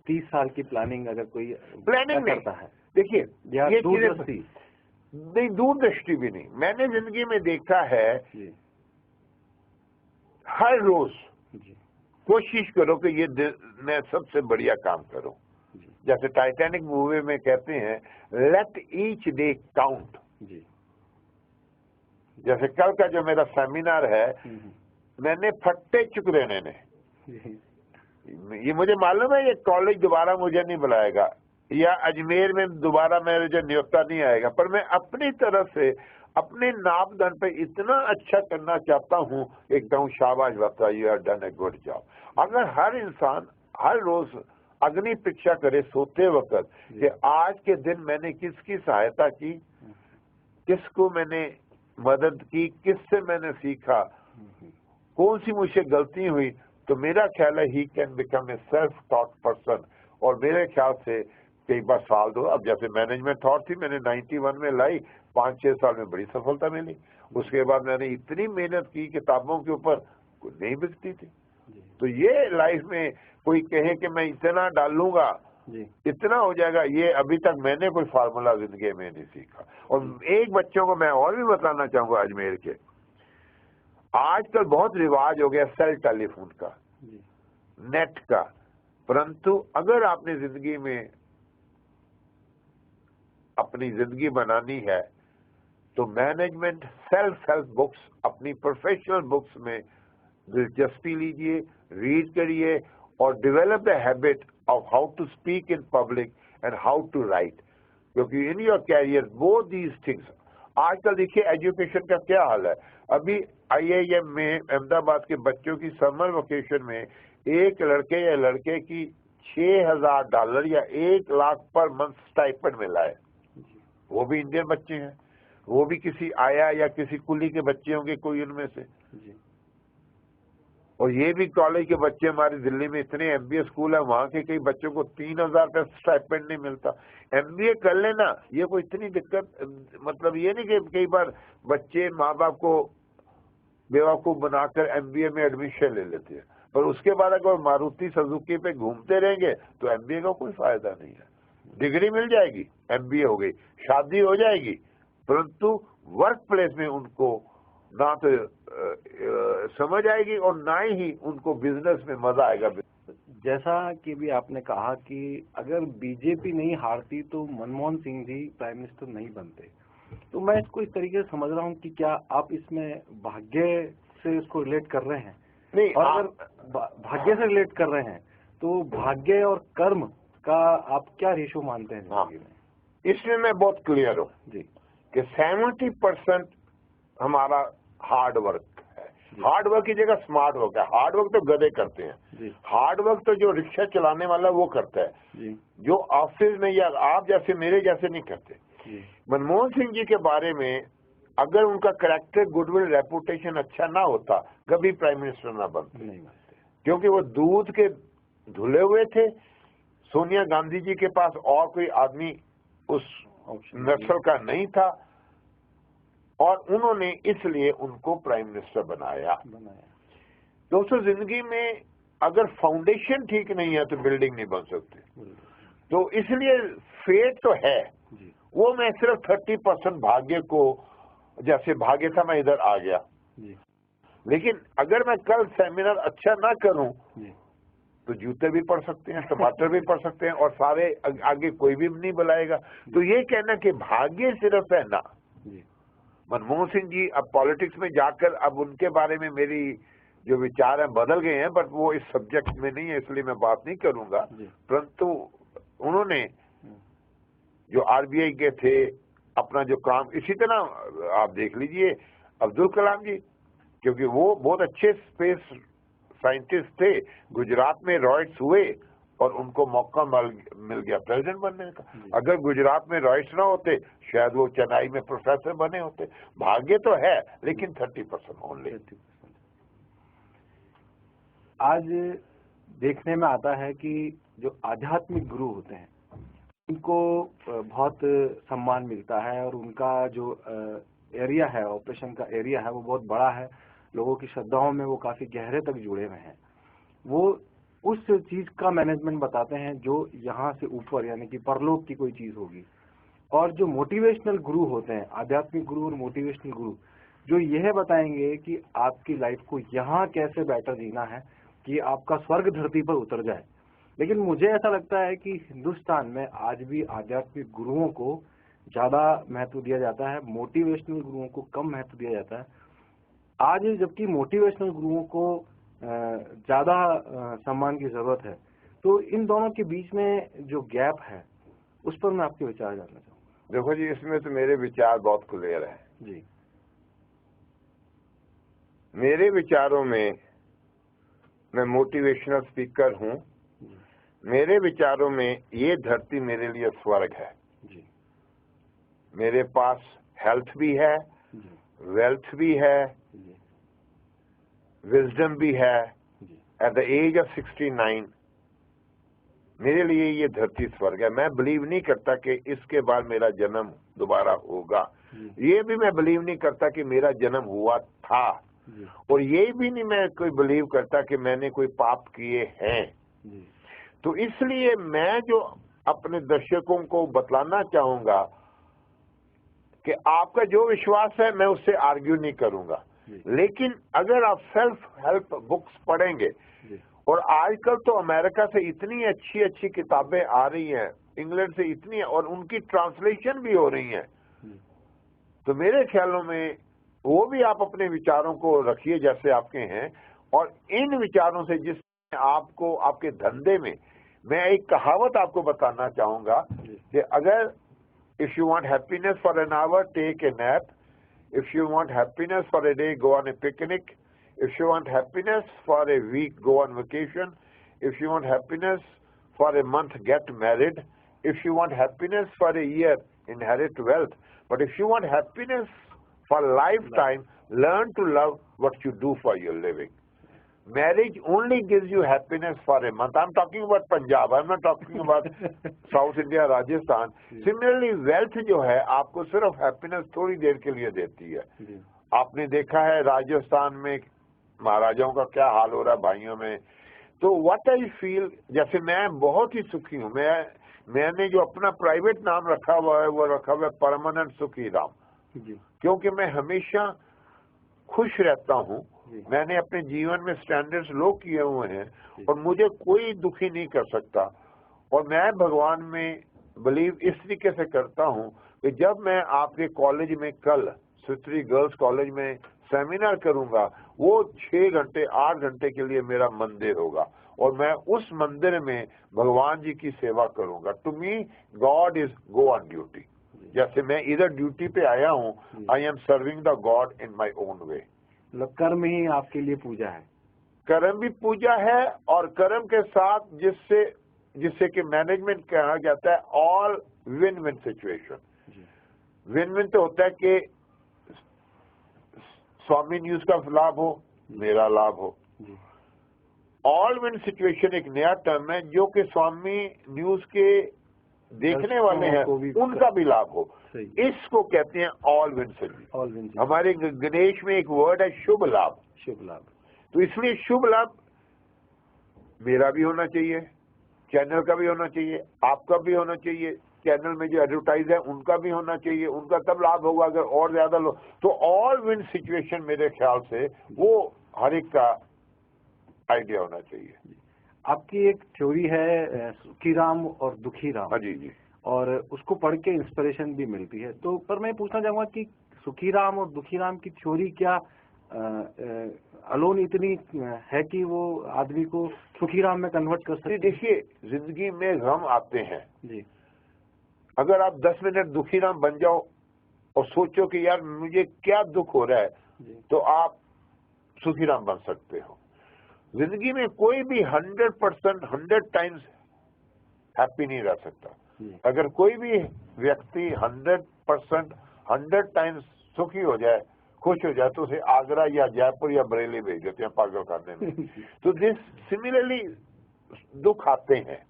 30 साल की प्लानिंग अगर कोई प्लानिंग करता है, देखिए ये नहीं, दूरदृष्टि भी नहीं। मैंने जिंदगी में देखा है हर रोज कोशिश करो कि ये मैं सबसे बढ़िया काम करूं। जैसे टाइटैनिक मूवी में कहते हैं लेट ईच डे काउंट। जैसे कल का जो मेरा सेमिनार है, मैंने फट्टे चुकरेने ने, ये मुझे मालूम है ये कॉलेज दोबारा मुझे नहीं बुलाएगा या अजमेर में दोबारा मेरे जो नियोक्ता नहीं आएगा, पर मैं अपनी तरफ से अपने नापदन पे इतना अच्छा करना चाहता हूँ, एक कहूँ शाबाश बता, you have done a good job. अगर हर इंसान हर रोज अग्नि परीक्षा करे सोते वक्त कि आज के दिन मैंने किसकी सहायता की, किसको मैंने मदद की, किससे मैंने सीखा, कौन सी मुझसे गलती हुई, तो मेरा ख्याल है he can become a self taught person. और मेरे ख्याल से कई बार साल दो, अब जैसे मैनेजमेंट थॉट थी मैंने 91 में लाई, 5-6 साल में बड़ी सफलता मिली। उसके बाद मैंने इतनी मेहनत की किताबों के ऊपर, नहीं बिकती थी। तो ये लाइफ में कोई कहे कि मैं इतना डालूंगा इतना हो जाएगा, ये अभी तक मैंने कोई फार्मूला जिंदगी में नहीं सीखा। और एक बच्चों को मैं और भी बताना चाहूंगा अजमेर के, आजकल बहुत रिवाज हो गया सेल टेलीफोन का, नेट का, परंतु अगर आपने जिंदगी में अपनी जिंदगी बनानी है तो मैनेजमेंट सेल्फ हेल्प बुक्स, अपनी प्रोफेशनल बुक्स में दिलचस्पी लीजिए, रीड करिए और develop the habit of how to speak in public and how to write, क्योंकि in your career both these things. आजकल देखिए एजुकेशन का क्या हाल है। अभी IIM में अहमदाबाद के बच्चों की समर वेकेशन में एक लड़के या लड़के की $6,000 या 1 लाख पर मंथ स्टाइपेंड मिला है। वो भी इंडियन बच्चे हैं, वो भी किसी आया या किसी कुली के बच्चे होंगे कोई उनमें से। और ये भी कॉलेज के बच्चे, हमारे दिल्ली में इतने MBA स्कूल है, वहां के कई बच्चों को 3,000 का स्टाइपेंड नहीं मिलता। MBA कर लेना, ये कोई इतनी दिक्कत, मतलब ये नहीं कि कई बार बच्चे माँ बाप को बेवकूफ बनाकर MBA में एडमिशन ले लेते हैं, पर उसके बाद अगर मारुति सुजुकी पे घूमते रहेंगे तो MBA का कोई फायदा नहीं है। डिग्री मिल जाएगी, MBA हो गई, शादी हो जाएगी, परंतु वर्क प्लेस में उनको ना तो समझ आएगी और ना ही उनको बिजनेस में मजा आएगा। जैसा कि भी आपने कहा कि अगर बीजेपी नहीं हारती तो मनमोहन सिंह जी प्राइम मिनिस्टर नहीं बनते, तो मैं इसको इस तरीके से समझ रहा हूँ कि क्या आप इसमें भाग्य से इसको रिलेट कर रहे हैं? नहीं, और अगर भाग्य से रिलेट कर रहे हैं तो भाग्य और कर्म का आप क्या रेशो मानते हैं जिंदगी में? इसमें मैं बहुत क्लियर हूँ जी कि 70% हमारा हार्ड वर्क है। हार्ड वर्क की जगह स्मार्ट वर्क है। हार्ड वर्क तो गधे करते हैं, हार्ड वर्क तो जो रिक्शा चलाने वाला वो करता है, जो ऑफिस में या आप जैसे मेरे जैसे नहीं करते। मनमोहन सिंह जी के बारे में अगर उनका कैरेक्टर, गुडविल, रेपुटेशन अच्छा ना होता, कभी प्राइम मिनिस्टर ना बनते, क्योंकि वो दूध के धुले हुए थे। सोनिया गांधी जी के पास और कोई आदमी उस नस्ल का नहीं था और उन्होंने इसलिए उनको प्राइम मिनिस्टर बनाया। दोस्तों, जिंदगी में अगर फाउंडेशन ठीक नहीं है तो बिल्डिंग नहीं बन सकती। तो इसलिए फेट तो है, वो मैं सिर्फ 30% भाग्य को, जैसे भाग्य था मैं इधर आ गया, लेकिन अगर मैं कल सेमिनार अच्छा ना करूं तो जूते भी पड़ सकते हैं, टमाटर भी पड़ सकते हैं और सारे आगे कोई भी नहीं बुलाएगा। तो ये कहना कि भाग्य सिर्फ है ना। मनमोहन सिंह जी अब पॉलिटिक्स में जाकर अब उनके बारे में मेरी जो विचार है बदल गए हैं, बट वो इस सब्जेक्ट में नहीं है इसलिए मैं बात नहीं करूंगा। परंतु उन्होंने जो RBI के थे अपना जो काम, इसी तरह आप देख लीजिए अब्दुल कलाम जी, क्योंकि वो बहुत अच्छे स्पेस साइंटिस्ट थे, गुजरात में रॉयट्स हुए और उनको मौका मिल गया प्रेसिडेंट बनने का। अगर गुजरात में रॉयट्स ना होते शायद वो चेन्नई में प्रोफेसर बने होते। भाग्य तो है लेकिन 30% ओनली। आज देखने में आता है कि जो आध्यात्मिक गुरु होते हैं उनको बहुत सम्मान मिलता है और उनका जो एरिया है, ऑपरेशन का एरिया है, वो बहुत बड़ा है। लोगों की श्रद्धाओं में वो काफी गहरे तक जुड़े हुए हैं। वो उस चीज का मैनेजमेंट बताते हैं जो यहाँ से ऊपर यानी कि परलोक की कोई चीज होगी। और जो मोटिवेशनल गुरु होते हैं, आध्यात्मिक गुरु और मोटिवेशनल गुरु, जो यह बताएंगे कि आपकी लाइफ को यहाँ कैसे बेटर जीना है कि आपका स्वर्ग धरती पर उतर जाए। लेकिन मुझे ऐसा लगता है कि हिंदुस्तान में आज भी आध्यात्मिक गुरुओं को ज्यादा महत्व दिया जाता है, मोटिवेशनल गुरुओं को कम महत्व दिया जाता है। आज जबकि मोटिवेशनल गुरुओं को ज्यादा सम्मान की जरूरत है, तो इन दोनों के बीच में जो गैप है उस पर मैं आपके विचार जानना चाहूँगा। देखो जी, इसमें तो मेरे विचार बहुत क्लियर हैं जी। मेरे विचारों में, मैं मोटिवेशनल स्पीकर हूँ, मेरे विचारों में ये धरती मेरे लिए स्वर्ग है जी। मेरे पास हेल्थ भी है, वेल्थ भी है, विजडम भी है। एट द एज ऑफ 69 मेरे लिए ये धरती स्वर्ग है। मैं बिलीव नहीं करता कि इसके बाद मेरा जन्म दोबारा होगा। ये भी मैं बिलीव नहीं करता कि मेरा जन्म हुआ था, और ये भी नहीं मैं कोई बिलीव करता कि मैंने कोई पाप किए हैं। तो इसलिए मैं जो अपने दर्शकों को बतलाना चाहूंगा कि आपका जो विश्वास है मैं उससे आर्ग्यू नहीं करूंगा, लेकिन अगर आप सेल्फ हेल्प बुक्स पढ़ेंगे, और आजकल तो अमेरिका से इतनी अच्छी अच्छी किताबें आ रही हैं, इंग्लैंड से इतनी, और उनकी ट्रांसलेशन भी हो रही हैं, तो मेरे ख्यालों में वो भी आप अपने विचारों को रखिए जैसे आपके हैं, और इन विचारों से जिस आपको आपके धंधे में, मैं एक कहावत आपको बताना चाहूंगा कि अगर if you want happiness for an hour take a nap, if you want happiness for a day go on a picnic, if you want happiness for a week go on vacation, if you want happiness for a month get married, if you want happiness for a year inherit wealth, but if you want happiness for lifetime, learn to love what you do for your living. Marriage only gives you happiness for a month. I'm talking about Punjab. I'm not talking about South India, Rajasthan. Similarly, wealth जो है आपको सिर्फ happiness थोड़ी देर के लिए देती है। आपने देखा है राजस्थान में महाराजाओं का क्या हाल हो रहा है भाइयों में। तो what I feel, जैसे मैं बहुत ही सुखी हूँ। मैंने जो अपना प्राइवेट नाम रखा हुआ है वो रखा हुआ है परमानेंट सुखी राम, क्योंकि मैं हमेशा खुश रहता हूँ। मैंने अपने जीवन में स्टैंडर्ड्स लो किए हुए हैं और मुझे कोई दुखी नहीं कर सकता। और मैं भगवान में बिलीव इस तरीके से करता हूँ कि जब मैं आपके कॉलेज में कल सुत्री गर्ल्स कॉलेज में सेमिनार करूंगा, वो 6 घंटे 8 घंटे के लिए मेरा मंदिर होगा और मैं उस मंदिर में भगवान जी की सेवा करूंगा। To me God is go on duty. जैसे मैं इधर ड्यूटी पे आया हूँ, I am serving the God in my own way. कर्म ही आपके लिए पूजा है। कर्म भी पूजा है, और कर्म के साथ जिससे कि मैनेजमेंट कहा जाता है all win win situation. Win win तो होता है कि स्वामी न्यूज का लाभ हो, मेरा लाभ हो। ऑल विन सिचुएशन एक नया टर्म है जो कि स्वामी न्यूज के देखने वाले हैं उनका भी लाभ हो, इसको कहते हैं ऑल विन सिचुएशन। हमारे गणेश में एक वर्ड है शुभ लाभ। शुभ लाभ। तो इसलिए शुभ लाभ मेरा भी होना चाहिए, चैनल का भी होना चाहिए, आपका भी होना चाहिए, चैनल में जो एडवर्टाइज है उनका भी होना चाहिए। उनका तब लाभ होगा अगर और ज्यादा लोग। तो ऑल विन सिचुएशन मेरे ख्याल से वो हर एक का आइडिया होना चाहिए। आपकी एक थ्योरी है सुखी राम और दुखी राम। जी। और उसको पढ़ के इंस्पिरेशन भी मिलती है। तो पर मैं पूछना चाहूंगा कि सुखी राम और दुखी राम की थ्योरी क्या अलोन इतनी है कि वो आदमी को सुखी राम में कन्वर्ट कर सकती है? देखिए, जिंदगी में गम आते हैं जी। अगर आप 10 मिनट दुखी राम बन जाओ और सोचो कि यार मुझे क्या दुख हो रहा है, तो आप सुखी राम बन सकते हो। जिंदगी में कोई भी 100% 100 टाइम्स हैप्पी नहीं रह सकता। अगर कोई भी व्यक्ति 100% 100 टाइम्स सुखी हो जाए, खुश हो जाए, तो उसे आगरा या जयपुर या बरेली भेज देते हैं पागल खाने में। तो दिस सिमिलरली दुख आते हैं,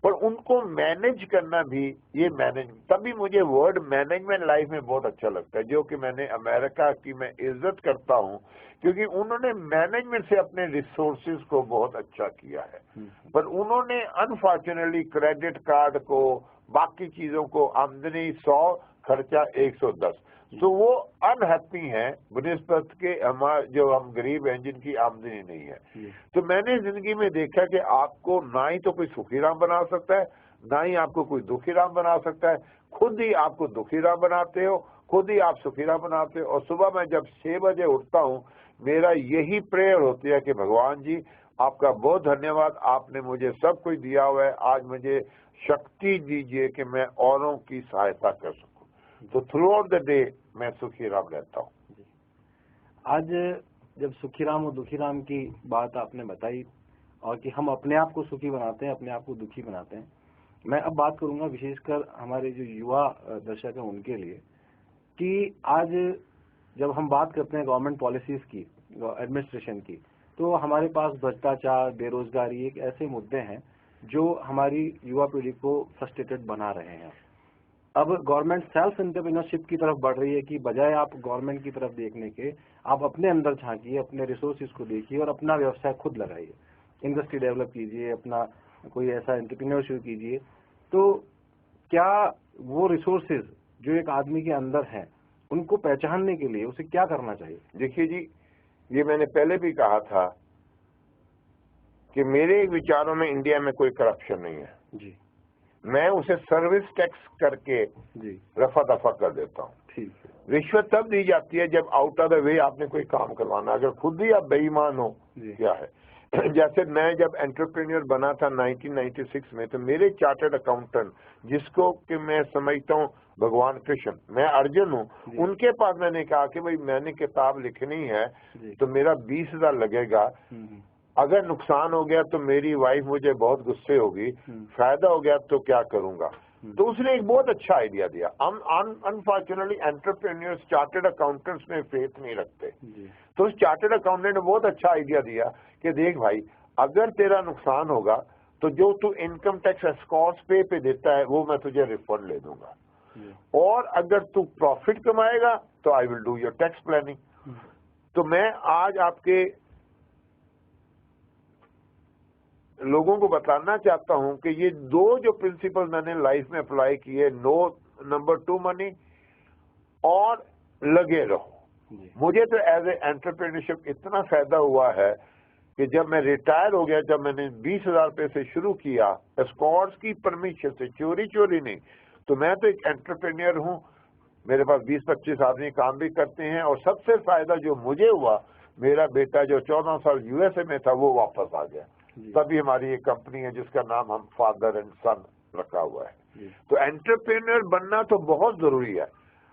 पर उनको मैनेज करना भी, ये मैनेज, तभी मुझे वर्ड मैनेजमेंट लाइफ में बहुत अच्छा लगता है, जो कि मैंने अमेरिका की मैं इज्जत करता हूँ, क्योंकि उन्होंने मैनेजमेंट से अपने रिसोर्सेज को बहुत अच्छा किया है। पर उन्होंने अनफॉर्चुनेटली क्रेडिट कार्ड को, बाकी चीजों को आमदनी 100, खर्चा 110। तो वो अनहैप्पी है बनिस्बत के जो हम गरीब हैं जिनकी आमदनी नहीं है। तो मैंने जिंदगी में देखा कि आपको ना ही तो कोई सुखी राम बना सकता है, ना ही आपको कोई दुखी राम बना सकता है। खुद ही आपको दुखी राम बनाते हो, खुद ही आप सुखी राम बनाते हो। और सुबह मैं जब 6 बजे उठता हूँ, मेरा यही प्रेयर होती है कि भगवान जी आपका बहुत धन्यवाद, आपने मुझे सब कुछ दिया हुआ है, आज मुझे शक्ति दीजिए कि मैं औरों की सहायता कर सकूं। तो थ्रू आउट द डे मैं सुखी राम रहता हूँ। आज जब सुखी राम और दुखी राम की बात आपने बताई और कि हम अपने आप को सुखी बनाते हैं, अपने आप को दुखी बनाते हैं, मैं अब बात करूंगा विशेषकर हमारे जो युवा दर्शक हैं उनके लिए कि आज जब हम बात करते हैं गवर्नमेंट पॉलिसीज की, एडमिनिस्ट्रेशन की, तो हमारे पास भ्रष्टाचार, बेरोजगारी एक ऐसे मुद्दे हैं जो हमारी युवा पीढ़ी को फ्रस्ट्रेटेड बना रहे हैं। अब गवर्नमेंट सेल्फ एंटरप्रेन्योरशिप की तरफ बढ़ रही है कि बजाय आप गवर्नमेंट की तरफ देखने के आप अपने अंदर झांकिए, अपने रिसोर्सेज को देखिए और अपना व्यवसाय खुद लगाइए, इंडस्ट्री डेवलप कीजिए, अपना कोई ऐसा एंटरप्रेन्योर शुरू कीजिए। तो क्या वो रिसोर्सेज जो एक आदमी के अंदर हैं उनको पहचानने के लिए उसे क्या करना चाहिए? देखिए जी, ये मैंने पहले भी कहा था कि मेरे विचारों में इंडिया में कोई करप्शन नहीं है जी। मैं उसे सर्विस टैक्स करके रफा दफा कर देता हूँ। ठीक है। रिश्वत तब दी जाती है जब आउट ऑफ द वे आपने कोई काम करवाना, अगर खुद ही आप बेईमान हो क्या है। जैसे मैं जब एंटरप्रेन्योर बना था 1996 में, तो मेरे चार्टर्ड अकाउंटेंट जिसको कि मैं समझता हूँ भगवान कृष्ण, मैं अर्जुन हूँ, उनके पास मैंने कहा कि भाई मैंने किताब लिखनी है तो मेरा 20,000 लगेगा, अगर नुकसान हो गया तो मेरी वाइफ मुझे बहुत गुस्से होगी, फायदा हो गया तो क्या करूंगा। तो उसने एक बहुत अच्छा आइडिया दिया। अनफॉर्चुनेटली एंटरप्रेन्योर्स चार्टर्ड अकाउंटेंट्स में फेथ नहीं रखते, तो उस चार्टर्ड अकाउंटेंट ने बहुत अच्छा आइडिया दिया कि देख भाई, अगर तेरा नुकसान होगा तो जो तू इनकम टैक्स एस्कॉर्ट्स पे देता है वो मैं तुझे रिफंड ले दूंगा, और अगर तू प्रॉफिट कमाएगा तो I will do your tax planning. तो मैं आज आपके लोगों को बताना चाहता हूं कि ये दो जो प्रिंसिपल मैंने लाइफ में अप्लाई किए, नंबर 2 मनी और लगे रहो। मुझे तो एज ए एंटरप्रेन्योरशिप इतना फायदा हुआ है कि जब मैं रिटायर हो गया, जब मैंने 20,000 रुपए से शुरू किया एस्कॉर्ट्स की परमिशन से, चोरी नहीं, तो मैं तो एक एंटरप्रेन्योर हूं, मेरे पास 20-25 आदमी काम भी करते हैं। और सबसे फायदा जो मुझे हुआ, मेरा बेटा जो 14 साल यूएसए में था वो वापस आ गया, तभी हमारी एक कंपनी है जिसका नाम हम फादर एंड सन रखा हुआ है। तो एंटरप्रेन्योर बनना तो बहुत जरूरी है।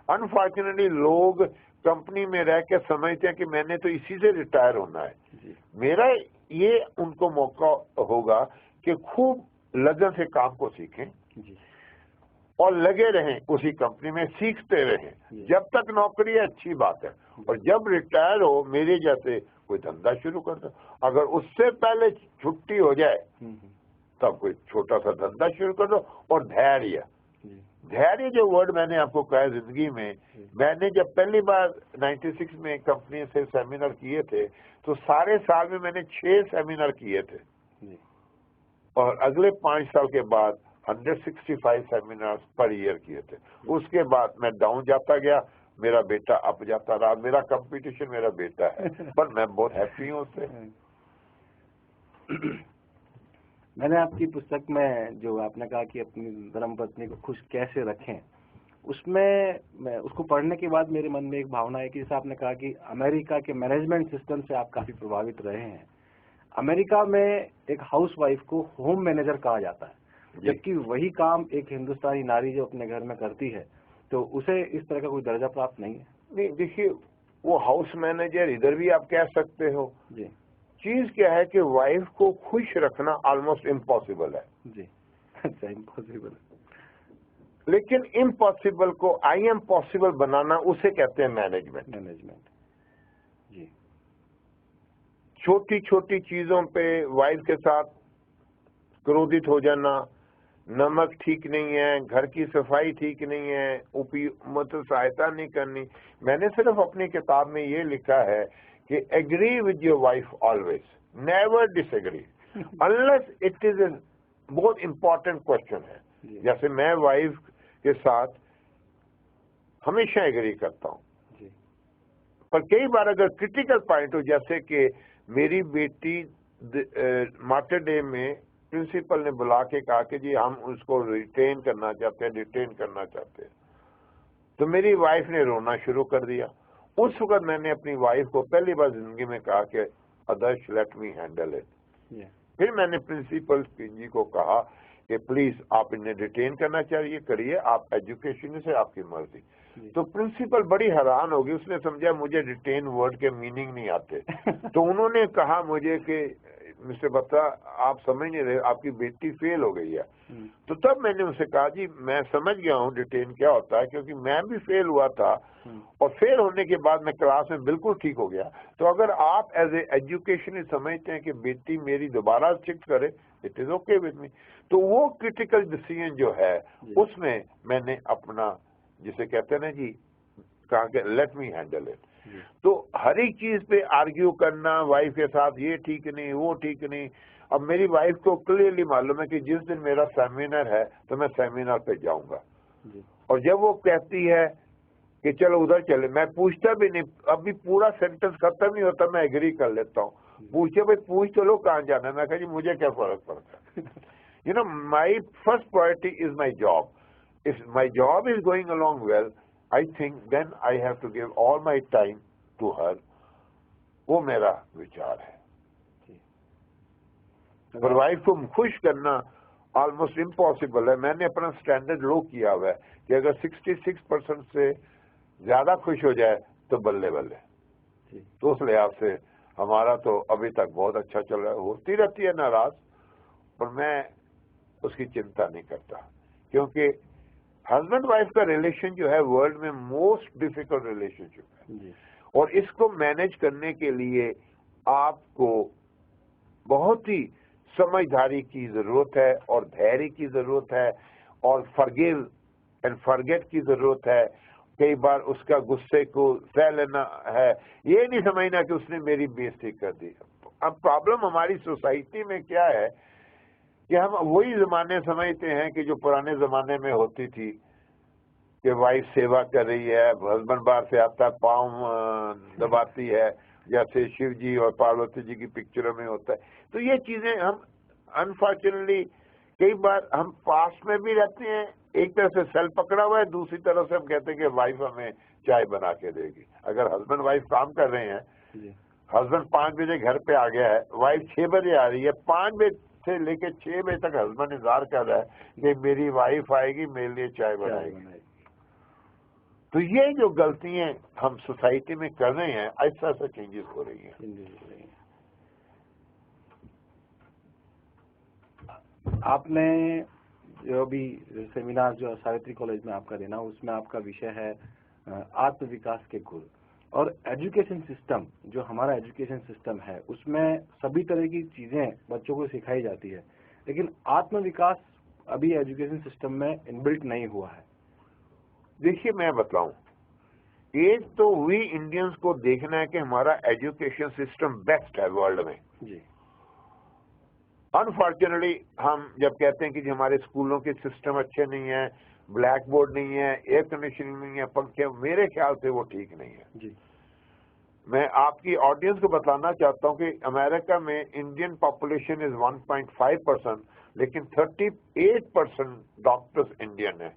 अनफॉर्चुनेटली लोग कंपनी में रह के समझते हैं कि मैंने तो इसी से रिटायर होना है। मेरा ये उनको मौका होगा कि खूब लगन से काम को सीखें और लगे रहें उसी कंपनी में, सीखते रहें। जब तक नौकरी है अच्छी बात है, और जब रिटायर हो मेरे जैसे कोई धंधा शुरू कर दो। अगर उससे पहले छुट्टी हो जाए तब कोई छोटा सा धंधा शुरू कर दो। और धैर्य जो वर्ड मैंने आपको कहा जिंदगी में, मैंने जब पहली बार 96 में कंपनी से सेमिनार किए थे तो सारे साल में मैंने 6 सेमिनार किए थे, और अगले 5 साल के बाद 165 सेमिनार्स पर ईयर किए थे। उसके बाद मैं डाउन जाता गया, मेरा बेटा अप जाता रहा। मेरा कंपटीशन मेरा बेटा है, पर मैं बहुत हैप्पी हूँ उससे। मैंने आपकी पुस्तक में जो आपने कहा कि अपनी धर्मपत्नी को खुश कैसे रखें, उसमें मैं उसको पढ़ने के बाद मेरे मन में एक भावना है कि जैसे आपने कहा कि अमेरिका के मैनेजमेंट सिस्टम से आप काफी प्रभावित रहे हैं। अमेरिका में एक हाउसवाइफ को होम मैनेजर कहा जाता है, जबकि वही काम एक हिंदुस्तानी नारी जो अपने घर में करती है तो उसे इस तरह का कोई दर्जा प्राप्त नहीं है। नहीं, देखिए वो हाउस मैनेजर इधर भी आप कह सकते हो जी। चीज क्या है कि वाइफ को खुश रखना ऑलमोस्ट इम्पॉसिबल है जी। अच्छा, इम्पॉसिबल है। लेकिन इम्पॉसिबल को आई एम पॉसिबल बनाना उसे कहते हैं मैनेजमेंट। जी। छोटी छोटी चीजों पे वाइफ के साथ क्रोधित हो जाना, नमक ठीक नहीं है, घर की सफाई ठीक नहीं है, मतलब सहायता नहीं करनी। मैंने सिर्फ अपनी किताब में ये लिखा है कि agree with your wife always, never disagree unless it is a बहुत इंपॉर्टेंट क्वेश्चन है। जैसे मैं वाइफ के साथ हमेशा एग्री करता हूँ, पर कई बार अगर क्रिटिकल पॉइंट हो, जैसे कि मेरी बेटी मास्टर डे में प्रिंसिपल ने बुला के कहा कि जी हम उसको रिटेन करना चाहते हैं, डिटेन करना चाहते हैं, तो मेरी वाइफ ने रोना शुरू कर दिया। उस वक्त मैंने अपनी वाइफ को पहली बार जिंदगी में कहा कि आदर्श लेट मी हैंडल इट। फिर मैंने प्रिंसिपल जी को कहा कि प्लीज आप इन्हें डिटेन करना चाहिए, करिए, आप एजुकेशन से आपकी मर्जी। तो प्रिंसिपल बड़ी हैरान होगी, उसने समझा मुझे डिटेन वर्ड के मीनिंग नहीं आते। तो उन्होंने कहा मुझे कि मिस्टर बत्रा आप समझ नहीं रहे, आपकी बेटी फेल हो गई है। तो तब मैंने उनसे कहा जी मैं समझ गया हूँ डिटेन क्या होता है, क्योंकि मैं भी फेल हुआ था और फेल होने के बाद मैं क्लास में बिल्कुल ठीक हो गया। तो अगर आप एज ए एजुकेशनिस्ट समझते हैं कि बेटी मेरी दोबारा शिफ्ट करे, it is okay with me. तो वो क्रिटिकल डिसीजन जो है उसमें मैंने अपना, जिसे कहते हैं ना जी, कहा कि लेट मी हैंडल इट। तो हर एक चीज पे आर्ग्यू करना वाइफ के साथ, ये ठीक नहीं वो ठीक नहीं। अब मेरी वाइफ को क्लियरली मालूम है कि जिस दिन मेरा सेमिनार है तो मैं सेमिनार पे जाऊंगा, और जब वो कहती है कि चलो उधर चले, मैं पूछता भी नहीं, अभी पूरा सेंटेंस खत्म नहीं होता मैं एग्री कर लेता हूँ। पूछे भाई पूछ तो लो कहाँ जाना है, मैं कहा जी मुझे क्या फर्क पड़ता है। You know my first priority is my job. If my job is going along well, I think then I have to give all my time to her. वो मेरा विचार है। पर वाइफ को खुश करना ऑलमोस्ट इम्पॉसिबल है। मैंने अपना स्टैंडर्ड लो किया हुआ है कि अगर 66% से ज्यादा खुश हो जाए तो बल्ले बल्ले। तो उस लिहाज से हमारा तो अभी तक बहुत अच्छा चल रहा है। होती रहती है नाराज, पर मैं उसकी चिंता नहीं करता, क्योंकि हस्बैंड वाइफ का रिलेशन जो है वर्ल्ड में मोस्ट डिफिकल्ट रिलेशनशिप है, और इसको मैनेज करने के लिए आपको बहुत ही समझदारी की जरूरत है और धैर्य की जरूरत है और फॉरगिव एंड फॉरगेट की जरूरत है। कई बार उसका गुस्से को सह लेना है, ये नहीं समझना कि उसने मेरी बेइज्जती कर दी। अब प्रॉब्लम हमारी सोसाइटी में क्या है कि हम वही जमाने समझते हैं कि जो पुराने जमाने में होती थी कि वाइफ सेवा कर रही है, हस्बैंड बाहर से आता है पाँव दबाती है, जैसे शिव जी और पार्वती जी की पिक्चरों में होता है। तो ये चीजें हम अनफॉर्चुनेटली कई बार हम पास में भी रहते हैं, एक तरह से सेल पकड़ा हुआ है, दूसरी तरफ से हम कहते हैं कि वाइफ हमें चाय बना के देगी। अगर हस्बैंड वाइफ काम कर रहे हैं, हस्बैंड 5 बजे घर पे आ गया है, वाइफ 6 बजे आ रही है, 5 बजे से लेके 6 बजे तक हस्बैंड इंतजार कर रहा है कि मेरी वाइफ आएगी मेरे लिए चाय बनाएगी। तो ये जो गलतियां हम सोसाइटी में कर रहे हैं, ऐसा ऐसा चेंजेस हो रही हैं। आपने जो भी सेमिनार जो सावित्री कॉलेज में आपका देना, उसमें आपका विषय है आत्म विकास के गुर, और एजुकेशन सिस्टम, जो हमारा एजुकेशन सिस्टम है उसमें सभी तरह की चीजें बच्चों को सिखाई जाती है, लेकिन आत्म विकास अभी एजुकेशन सिस्टम में इनबिल्ट नहीं हुआ है। देखिए मैं बताऊं, एक तो वी इंडियंस को देखना है कि हमारा एजुकेशन सिस्टम बेस्ट है वर्ल्ड में जी। अनफॉर्चुनेटली हम जब कहते हैं कि हमारे स्कूलों के सिस्टम अच्छे नहीं है, ब्लैक बोर्ड नहीं है, एयर कंडीशनिंग नहीं है, पंखे, मेरे ख्याल से वो ठीक नहीं है जी। मैं आपकी ऑडियंस को बताना चाहता हूं कि अमेरिका में इंडियन पॉपुलेशन इज 1.5%, लेकिन 38% डॉक्टर्स इंडियन है।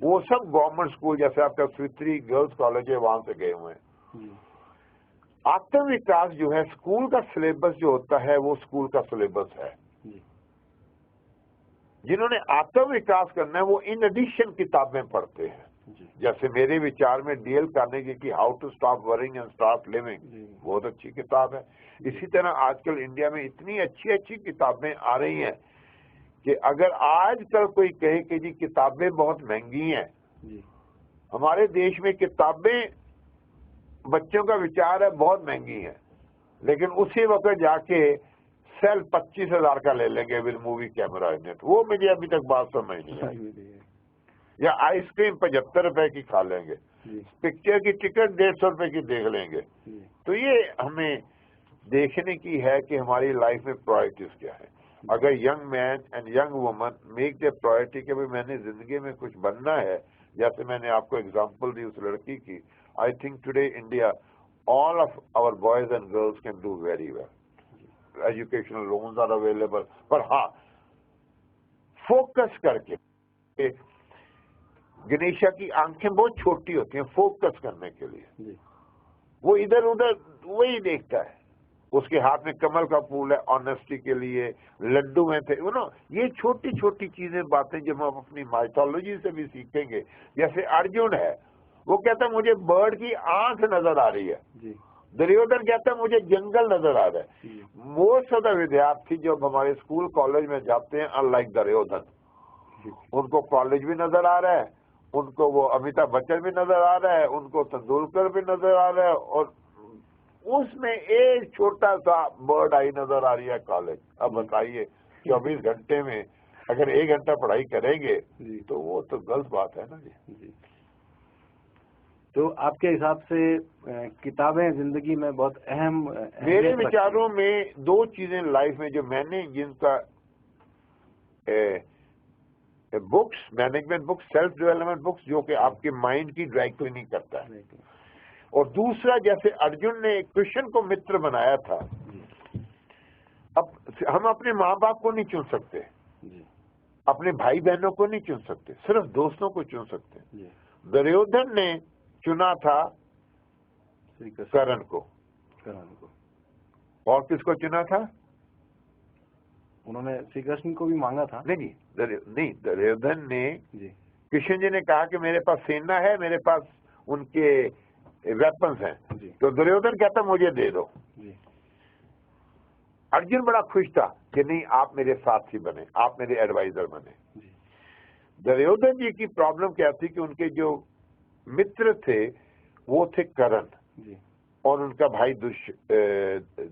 वो सब गवर्नमेंट स्कूल, जैसे आपका स्वित्री गर्ल्स कॉलेज है, वहां से गए हुए हैं। आत्म विकास जो है, स्कूल का सिलेबस जो होता है वो स्कूल का सिलेबस है। जिन्होंने आत्म विकास करना है वो इन एडिशन किताबें पढ़ते हैं। जैसे मेरे विचार में डीएल कार्नेगी की how to stop worrying and start living बहुत अच्छी किताब है। इसी तरह आजकल इंडिया में इतनी अच्छी अच्छी किताबें आ रही हैं कि अगर आजकल कोई कहे कि जी किताबें बहुत महंगी हैं, हमारे देश में किताबें, बच्चों का विचार है बहुत महंगी हैं, लेकिन उसी वक्त जाके सेल 25,000 का ले लेंगे with movie camera in it. वो मुझे अभी तक बात समझ नहीं आई। या आइसक्रीम 75 रुपए की खा लेंगे, पिक्चर की टिकट 150 रुपए की देख लेंगे। तो ये हमें देखने की है कि हमारी लाइफ में प्रायोरिटीज क्या है। अगर young man and young woman make the priority कि भाई मैंने जिंदगी में कुछ बनना है, जैसे मैंने आपको एग्जांपल दी उस लड़की की, I think today India all of our boys and girls can do very well. Educational loans are available. पर हाँ, फोकस करके, गणेशा की आंखें बहुत छोटी होती हैं फोकस करने के लिए, वो इधर उधर वही देखता है। उसके हाथ में कमल का फूल है ऑनेस्टी के लिए, लड्डू में थे ये छोटी छोटी चीजें, बातें जो हम अपनी माइथोलॉजी से भी सीखेंगे। जैसे अर्जुन है, वो कहता मुझे बर्ड की आंख नजर आ रही है, दुर्योधन कहता है मुझे जंगल नजर आ रहा है। मोस्ट ऑफ द विद्यार्थी जो हमारे स्कूल कॉलेज में जाते हैं अनलाइक दुर्योधन, उनको कॉलेज भी नजर आ रहा है, उनको वो अमिताभ बच्चन भी नजर आ रहा है, उनको तेंदुलकर भी नजर आ रहा है, और उसमें एक छोटा सा बर्ड आई नजर आ रही है कॉलेज। अब बताइए 24 घंटे में अगर 1 घंटा पढ़ाई करेंगे तो वो तो गलत बात है ना जी। तो आपके हिसाब से किताबें जिंदगी में बहुत अहम, मेरे विचारों में 2 चीजें लाइफ में जो मैंने जिनका books, management books, self development books, जो कि आपके माइंड की ड्राई क्लीनिंग करता है, और दूसरा जैसे अर्जुन ने कृष्ण को मित्र बनाया था। अब हम अपने माँ बाप को नहीं चुन सकते, अपने भाई बहनों को नहीं चुन सकते, सिर्फ दोस्तों को चुन सकते। दुर्योधन ने चुना था कर्ण को, और किसको चुना था? उन्होंने श्री कृष्ण को भी मांगा था। नहीं, दुर्योधन ने, कृष्ण जी ने कहा कि मेरे पास सेना है, मेरे पास उनके वेपन्स हैं, तो दुर्योधन कहता मुझे दे दो। अर्जुन बड़ा खुश था कि नहीं, आप मेरे साथी बने, आप मेरे एडवाइजर बने। दुर्योधन जी की प्रॉब्लम क्या थी कि उनके जो मित्र थे वो थे कर्ण, और उनका भाई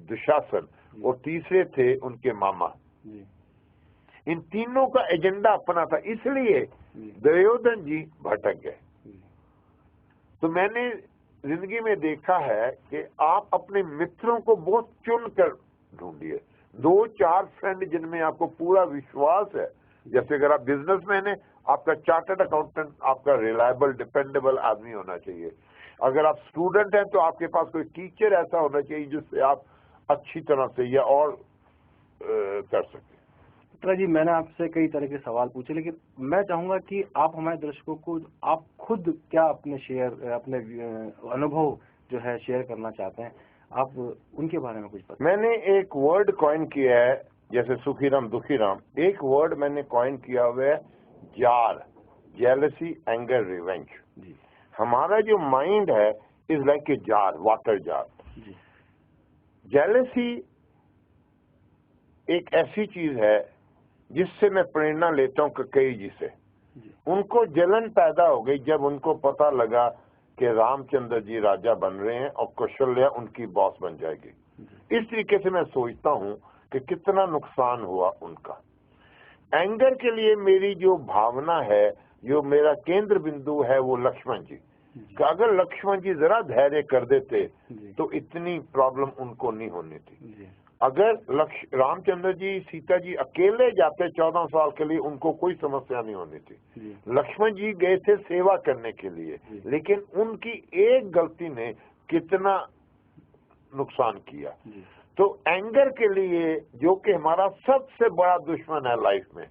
दुशासन, और तीसरे थे उनके मामा। इन तीनों का एजेंडा अपना था, इसलिए दुर्योधन जी भटक गए। तो मैंने जिंदगी में देखा है कि आप अपने मित्रों को बहुत चुन कर ढूंढिए, 2-4 फ्रेंड जिनमें आपको पूरा विश्वास है। जैसे अगर आप बिजनेसमैन है, आपका चार्टर्ड अकाउंटेंट आपका रिलायबल डिपेंडेबल आदमी होना चाहिए। अगर आप स्टूडेंट हैं तो आपके पास कोई टीचर ऐसा होना चाहिए जिससे आप अच्छी तरह से या और कर सकें। मित्रा जी, मैंने आपसे कई तरह के सवाल पूछे, लेकिन मैं चाहूंगा कि आप हमारे दर्शकों को आप खुद क्या अपने अनुभव जो है शेयर करना चाहते हैं, आप उनके बारे में कुछ बताएं। मैंने एक वर्ड कॉइन किया है, जैसे सुखीराम दुखीराम, एक वर्ड मैंने कॉइन किया हुआ है जार, जेलसी, एंगर, रिवेंज। हमारा जो माइंड है is like a jar, water jar. Jealousy एक ऐसी चीज है जिससे मैं प्रेरणा लेता हूं कई जी से। उनको जलन पैदा हो गई जब उनको पता लगा कि रामचंद्र जी राजा बन रहे हैं और कौशल्या उनकी बॉस बन जाएगी। इस तरीके से मैं सोचता हूं कि कितना नुकसान हुआ उनका। एंगर के लिए मेरी जो भावना है, जो मेरा केंद्र बिंदु है, वो लक्ष्मण जी कि अगर लक्ष्मण जी जरा धैर्य कर देते तो इतनी प्रॉब्लम उनको नहीं होनी थी। अगर रामचंद्र जी, सीता जी अकेले जाते 14 साल के लिए, उनको कोई समस्या नहीं होनी थी। लक्ष्मण जी गए थे सेवा करने के लिए, लेकिन उनकी एक गलती ने कितना नुकसान किया। तो एंगर के लिए, जो कि हमारा सबसे बड़ा दुश्मन है लाइफ में,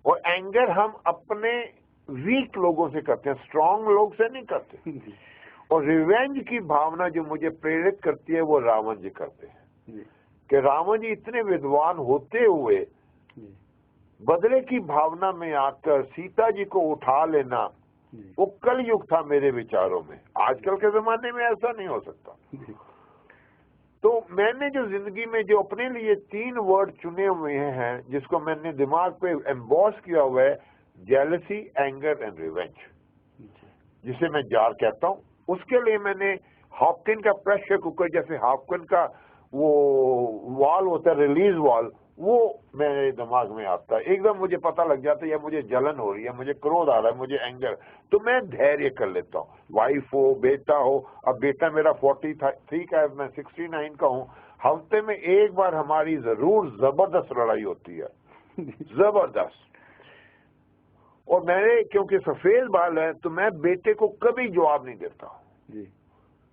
और एंगर हम अपने वीक लोगों से करते हैं, स्ट्रांग लोग से नहीं करते। और रिवेंज की भावना जो मुझे प्रेरित करती है वो रावण जी करते हैं कि रावण जी इतने विद्वान होते हुए बदले की भावना में आकर सीता जी को उठा लेना, वो कल युग था मेरे विचारों में। आजकल के जमाने में ऐसा नहीं हो सकता। तो मैंने जो जिंदगी में जो अपने लिए 3 वर्ड चुने हुए हैं, जिसको मैंने दिमाग पे एम्बॉस किया हुआ है, जेलसी, एंगर एंड रिवेंज, जिसे मैं जार कहता हूं। उसके लिए मैंने हॉपकिन का प्रेशर कुकर, जैसे हॉपकिन का वो वॉल होता है, रिलीज वॉल, वो मेरे दिमाग में आता है। एकदम मुझे पता लग जाता है या मुझे जलन हो रही है, मुझे क्रोध आ रहा है, मुझे एंगर, तो मैं धैर्य कर लेता हूँ। वाइफ हो, बेटा हो, अब बेटा मेरा 43 का है, मैं 69 का हूँ। हफ्ते में एक बार हमारी जरूर जबरदस्त लड़ाई होती है, जबरदस्त। और मैंने क्योंकि सफेद बाल है तो मैं बेटे को कभी जवाब नहीं देता जी।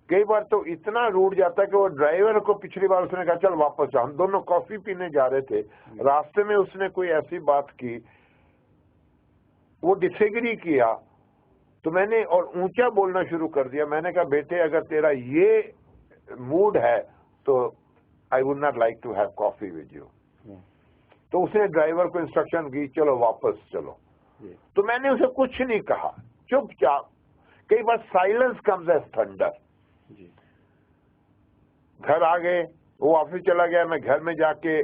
कई बार तो इतना रूठ जाता है कि वो ड्राइवर को पिछली बार उसने कहा चल वापस जा, हम दोनों कॉफी पीने जा रहे थे, रास्ते में उसने कोई ऐसी बात की, वो डिसएग्री किया, तो मैंने और ऊंचा बोलना शुरू कर दिया। मैंने कहा बेटे अगर तेरा ये मूड है तो I would not like to have coffee with you. तो उसने ड्राइवर को इंस्ट्रक्शन की चलो वापस चलो। तो मैंने उसे कुछ नहीं कहा, चुपचाप। कई बार साइलेंस कम्स एज थंडर। घर आ गए, वो ऑफिस चला गया, मैं घर में जाके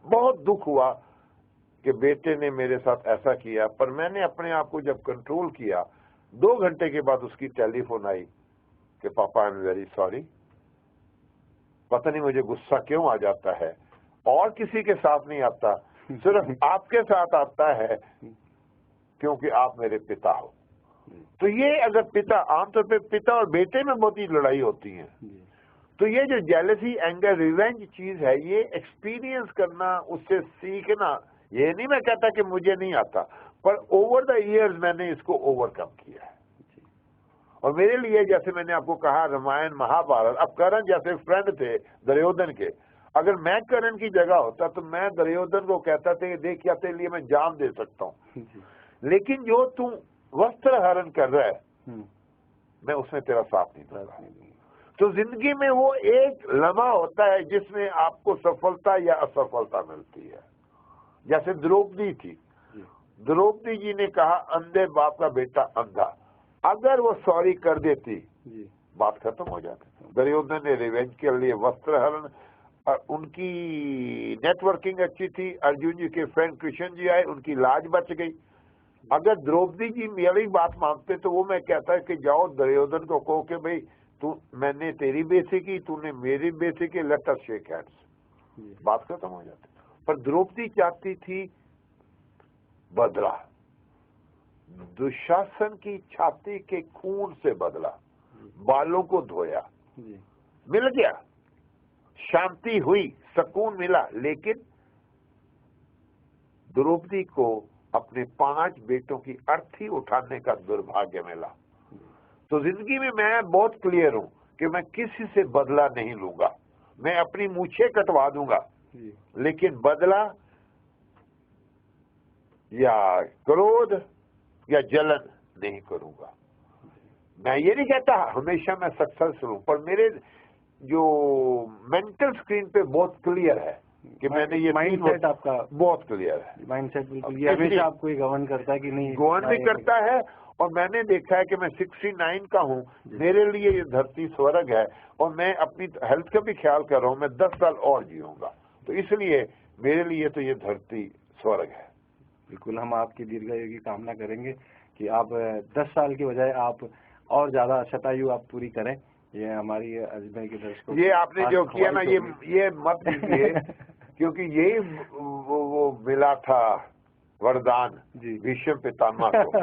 बहुत दुख हुआ कि बेटे ने मेरे साथ ऐसा किया। पर मैंने अपने आप को जब कंट्रोल किया, 2 घंटे के बाद उसकी टेलीफोन आई कि पापा आई एम वेरी सॉरी। पता नहीं मुझे गुस्सा क्यों आ जाता है, और किसी के साथ नहीं आता, सिर्फ आपके साथ आता है क्योंकि आप मेरे पिता हो। तो ये अगर पिता, आमतौर पे पिता और बेटे में बहुत ही लड़ाई होती है। तो ये जो जेलसी, एंगर, रिवेंज चीज है, ये एक्सपीरियंस करना, उससे सीखना, ये नहीं मैं कहता कि मुझे नहीं आता, पर ओवर द इयर्स मैंने इसको ओवरकम किया है। और मेरे लिए जैसे मैंने आपको कहा रामायण महाभारत, अब करण जैसे फ्रेंड थे दुर्योधन के, अगर मैं करण की जगह होता तो मैं दुर्योधन को कहता था देख या तेरे लिए मैं जान दे सकता हूँ, लेकिन जो तू वस्त्र हरण कर रहा है मैं उसमें तेरा साथ नहीं दूंगा। तो जिंदगी में वो एक लम्हा होता है जिसमें आपको सफलता या असफलता मिलती है। जैसे द्रौपदी थी, द्रौपदी जी ने कहा अंधे बाप का बेटा अंधा, अगर वो सॉरी कर देती बात खत्म हो जाती। दुर्योधन ने रिवेंज के लिए वस्त्र हरण, उनकी नेटवर्किंग अच्छी थी, अर्जुन जी के फ्रेंड कृष्ण जी आए, उनकी लाज बच गई। अगर द्रौपदी जी मेरी बात मानते तो वो मैं कहता है कि जाओ दुर्योधन को कहो कि भाई तू, मैंने तेरी बेइज्जती की, तूने मेरी बेइज्जती की, लेट अस शेक हैंड्स, बात खत्म हो जाती। पर द्रौपदी चाहती थी बदला, दुशासन की छाती के खून से बदला, बालों को धोया, मिल गया, शांति हुई, सुकून मिला, लेकिन द्रौपदी को अपने 5 बेटों की अर्थी उठाने का दुर्भाग्य मिला। तो जिंदगी में मैं बहुत क्लियर हूं कि मैं किसी से बदला नहीं लूंगा, मैं अपनी मूछें कटवा दूंगा, लेकिन बदला या क्रोध या जलन नहीं करूंगा। मैं ये नहीं कहता हमेशा मैं सक्सेसफुल हूं, पर मेरे जो मेंटल स्क्रीन पे बहुत क्लियर है कि मैंने ये माइंडसेट आपका बहुत क्लियर है। माइंडसेट बिल्कुल ये हमेशा आपको ये गवर्न करता है कि नहीं, गवर्न भी करता है। और मैंने देखा है कि मैं 69 का हूँ, मेरे लिए ये धरती स्वर्ग है, और मैं अपनी हेल्थ का भी ख्याल कर रहा हूँ, मैं 10 साल और जीऊंगा, तो इसलिए मेरे लिए तो ये धरती स्वर्ग है। बिल्कुल, हम आपकी दीर्घायु की कामना करेंगे कि आप 10 साल के बजाय आप और ज्यादा शतायु आप पूरी करें। ये हमारी अजमेर के दर्शकों, ये आपने जो किया ना, ये मत कीजिए क्योंकि यही वो मिला था वरदान भीष्म पितामह को।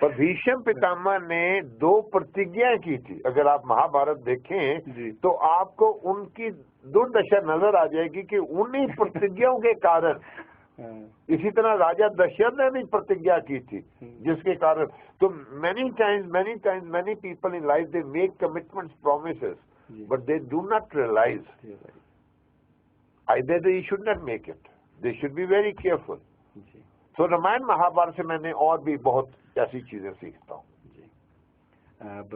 पर भीष्म पितामह ने 2 प्रतिज्ञाएं की थी। अगर आप महाभारत देखें तो आपको उनकी दुर्दशा नजर आ जाएगी कि उन्हीं प्रतिज्ञाओं के कारण, इसी तरह राजा दशरथ ने भी प्रतिज्ञा की थी, जिसके कारण तो many times many people in life they make commitments, promises, but they do not realize either they should not make it, they should be very careful. तो रामायण महाभारत से मैंने और भी बहुत ऐसी चीजें सीखता हूँ। अब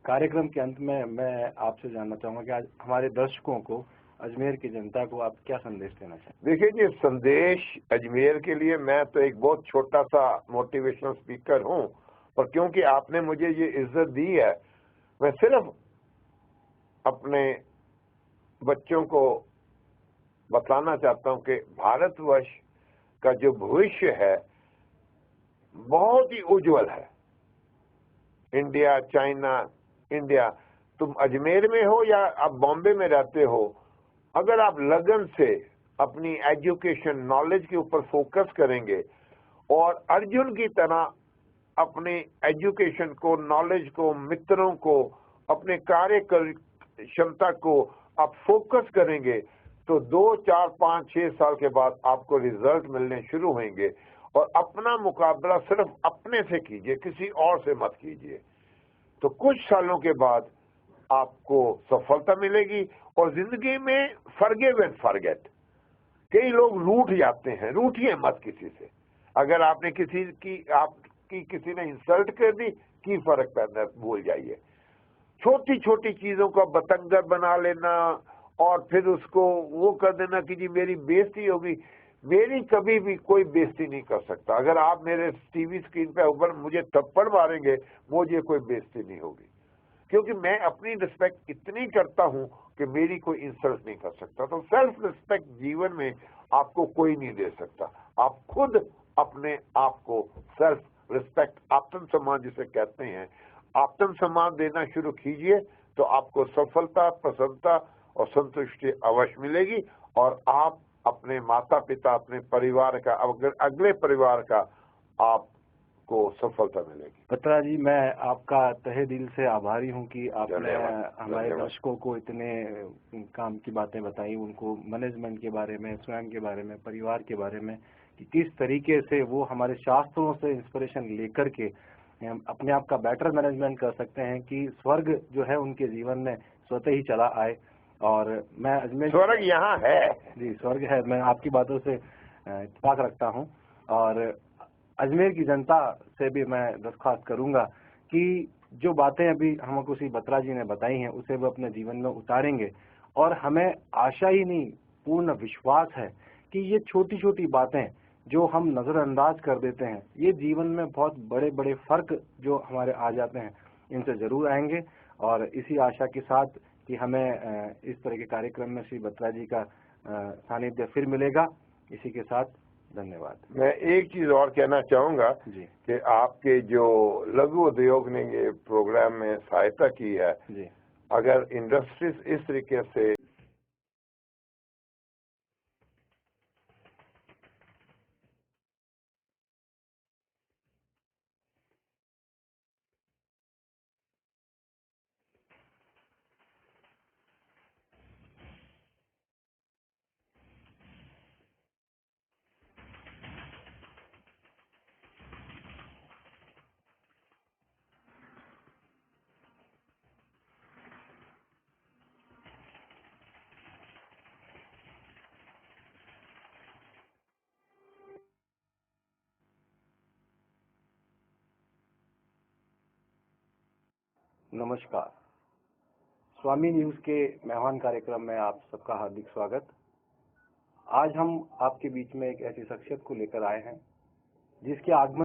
कार्यक्रम के अंत में मैं आपसे जानना चाहूंगा कि आज हमारे दर्शकों को, अजमेर की जनता को आप क्या संदेश देना चाहते हैं? देखिए जी, संदेश अजमेर के लिए मैं तो एक बहुत छोटा सा मोटिवेशनल स्पीकर हूँ, पर क्योंकि आपने मुझे ये इज्जत दी है, मैं सिर्फ अपने बच्चों को बताना चाहता हूँ कि भारतवर्ष का जो भविष्य है बहुत ही उज्जवल है। इंडिया, चाइना, इंडिया, तुम अजमेर में हो या आप बॉम्बे में रहते हो, अगर आप लगन से अपनी एजुकेशन, नॉलेज के ऊपर फोकस करेंगे और अर्जुन की तरह अपने एजुकेशन को, नॉलेज को, मित्रों को, अपने कार्य क्षमता को आप फोकस करेंगे तो 2, 4, 5, 6 साल के बाद आपको रिजल्ट मिलने शुरू होंगे। और अपना मुकाबला सिर्फ अपने से कीजिए, किसी और से मत कीजिए। तो कुछ सालों के बाद आपको सफलता मिलेगी। और जिंदगी में फॉरगिव एंड फॉरगेट, कई लोग रूठ जाते हैं, रूठिए मत किसी से। अगर आपने आपकी किसी ने इंसल्ट कर दी, की फर्क पैदा, भूल जाइए। छोटी छोटी चीजों का बतंगड़ बना लेना और फिर उसको वो कर देना कि जी मेरी बेइज्जती होगी, मेरी कभी भी कोई बेइज्जती नहीं कर सकता। अगर आप मेरे टीवी स्क्रीन पे ऊपर मुझे थप्पड़ मारेंगे, मुझे कोई बेइज्जती नहीं होगी, क्योंकि मैं अपनी रिस्पेक्ट इतनी करता हूं कि मेरी कोई इंसल्ट नहीं कर सकता। तो सेल्फ रिस्पेक्ट जीवन में आपको कोई नहीं दे सकता। आप खुद अपने आप को सेल्फ रिस्पेक्ट, आत्मसम्मान जिसे कहते हैं, आत्मसम्मान देना शुरू कीजिए तो आपको सफलता, प्रसन्नता और संतुष्टि अवश्य मिलेगी। और आप अपने माता पिता, अपने परिवार का, अगले परिवार का आपको सफलता मिलेगी। बत्रा जी, मैं आपका तहे दिल से आभारी हूं कि आपने हमारे दर्शकों को इतने काम की बातें बताई, उनको मैनेजमेंट के बारे में, स्वयं के बारे में, परिवार के बारे में, कि किस तरीके से वो हमारे शास्त्रों से इंस्पिरेशन लेकर के अपने आप का बेटर मैनेजमेंट कर सकते हैं कि स्वर्ग जो है उनके जीवन में स्वतः ही चला आए। और मैं अजमेर, स्वर्ग यहाँ है जी, स्वर्ग है, मैं आपकी बातों से इत्तेफाक रखता हूं। और अजमेर की जनता से भी मैं दरख्वास्त करूंगा कि जो बातें अभी हमको श्री बत्रा जी ने बताई हैं उसे वो अपने जीवन में उतारेंगे। और हमें आशा ही नहीं, पूर्ण विश्वास है कि ये छोटी छोटी बातें जो हम नजरअंदाज कर देते हैं, ये जीवन में बहुत बड़े बड़े फर्क जो हमारे आ जाते हैं, इनसे जरूर आएंगे। और इसी आशा के साथ कि हमें इस तरह के कार्यक्रम में श्री बत्रा जी का सानिध्य फिर मिलेगा, इसी के साथ धन्यवाद। मैं एक चीज और कहना चाहूंगा कि आपके जो लघु उद्योग ने ये प्रोग्राम में सहायता की है जी, अगर इंडस्ट्रीज इस तरीके से नमस्कार। स्वामी न्यूज के मेहमान कार्यक्रम में आप सबका हार्दिक स्वागत। आज हम आपके बीच में एक ऐसी शख्सियत को लेकर आए हैं जिसके आगमन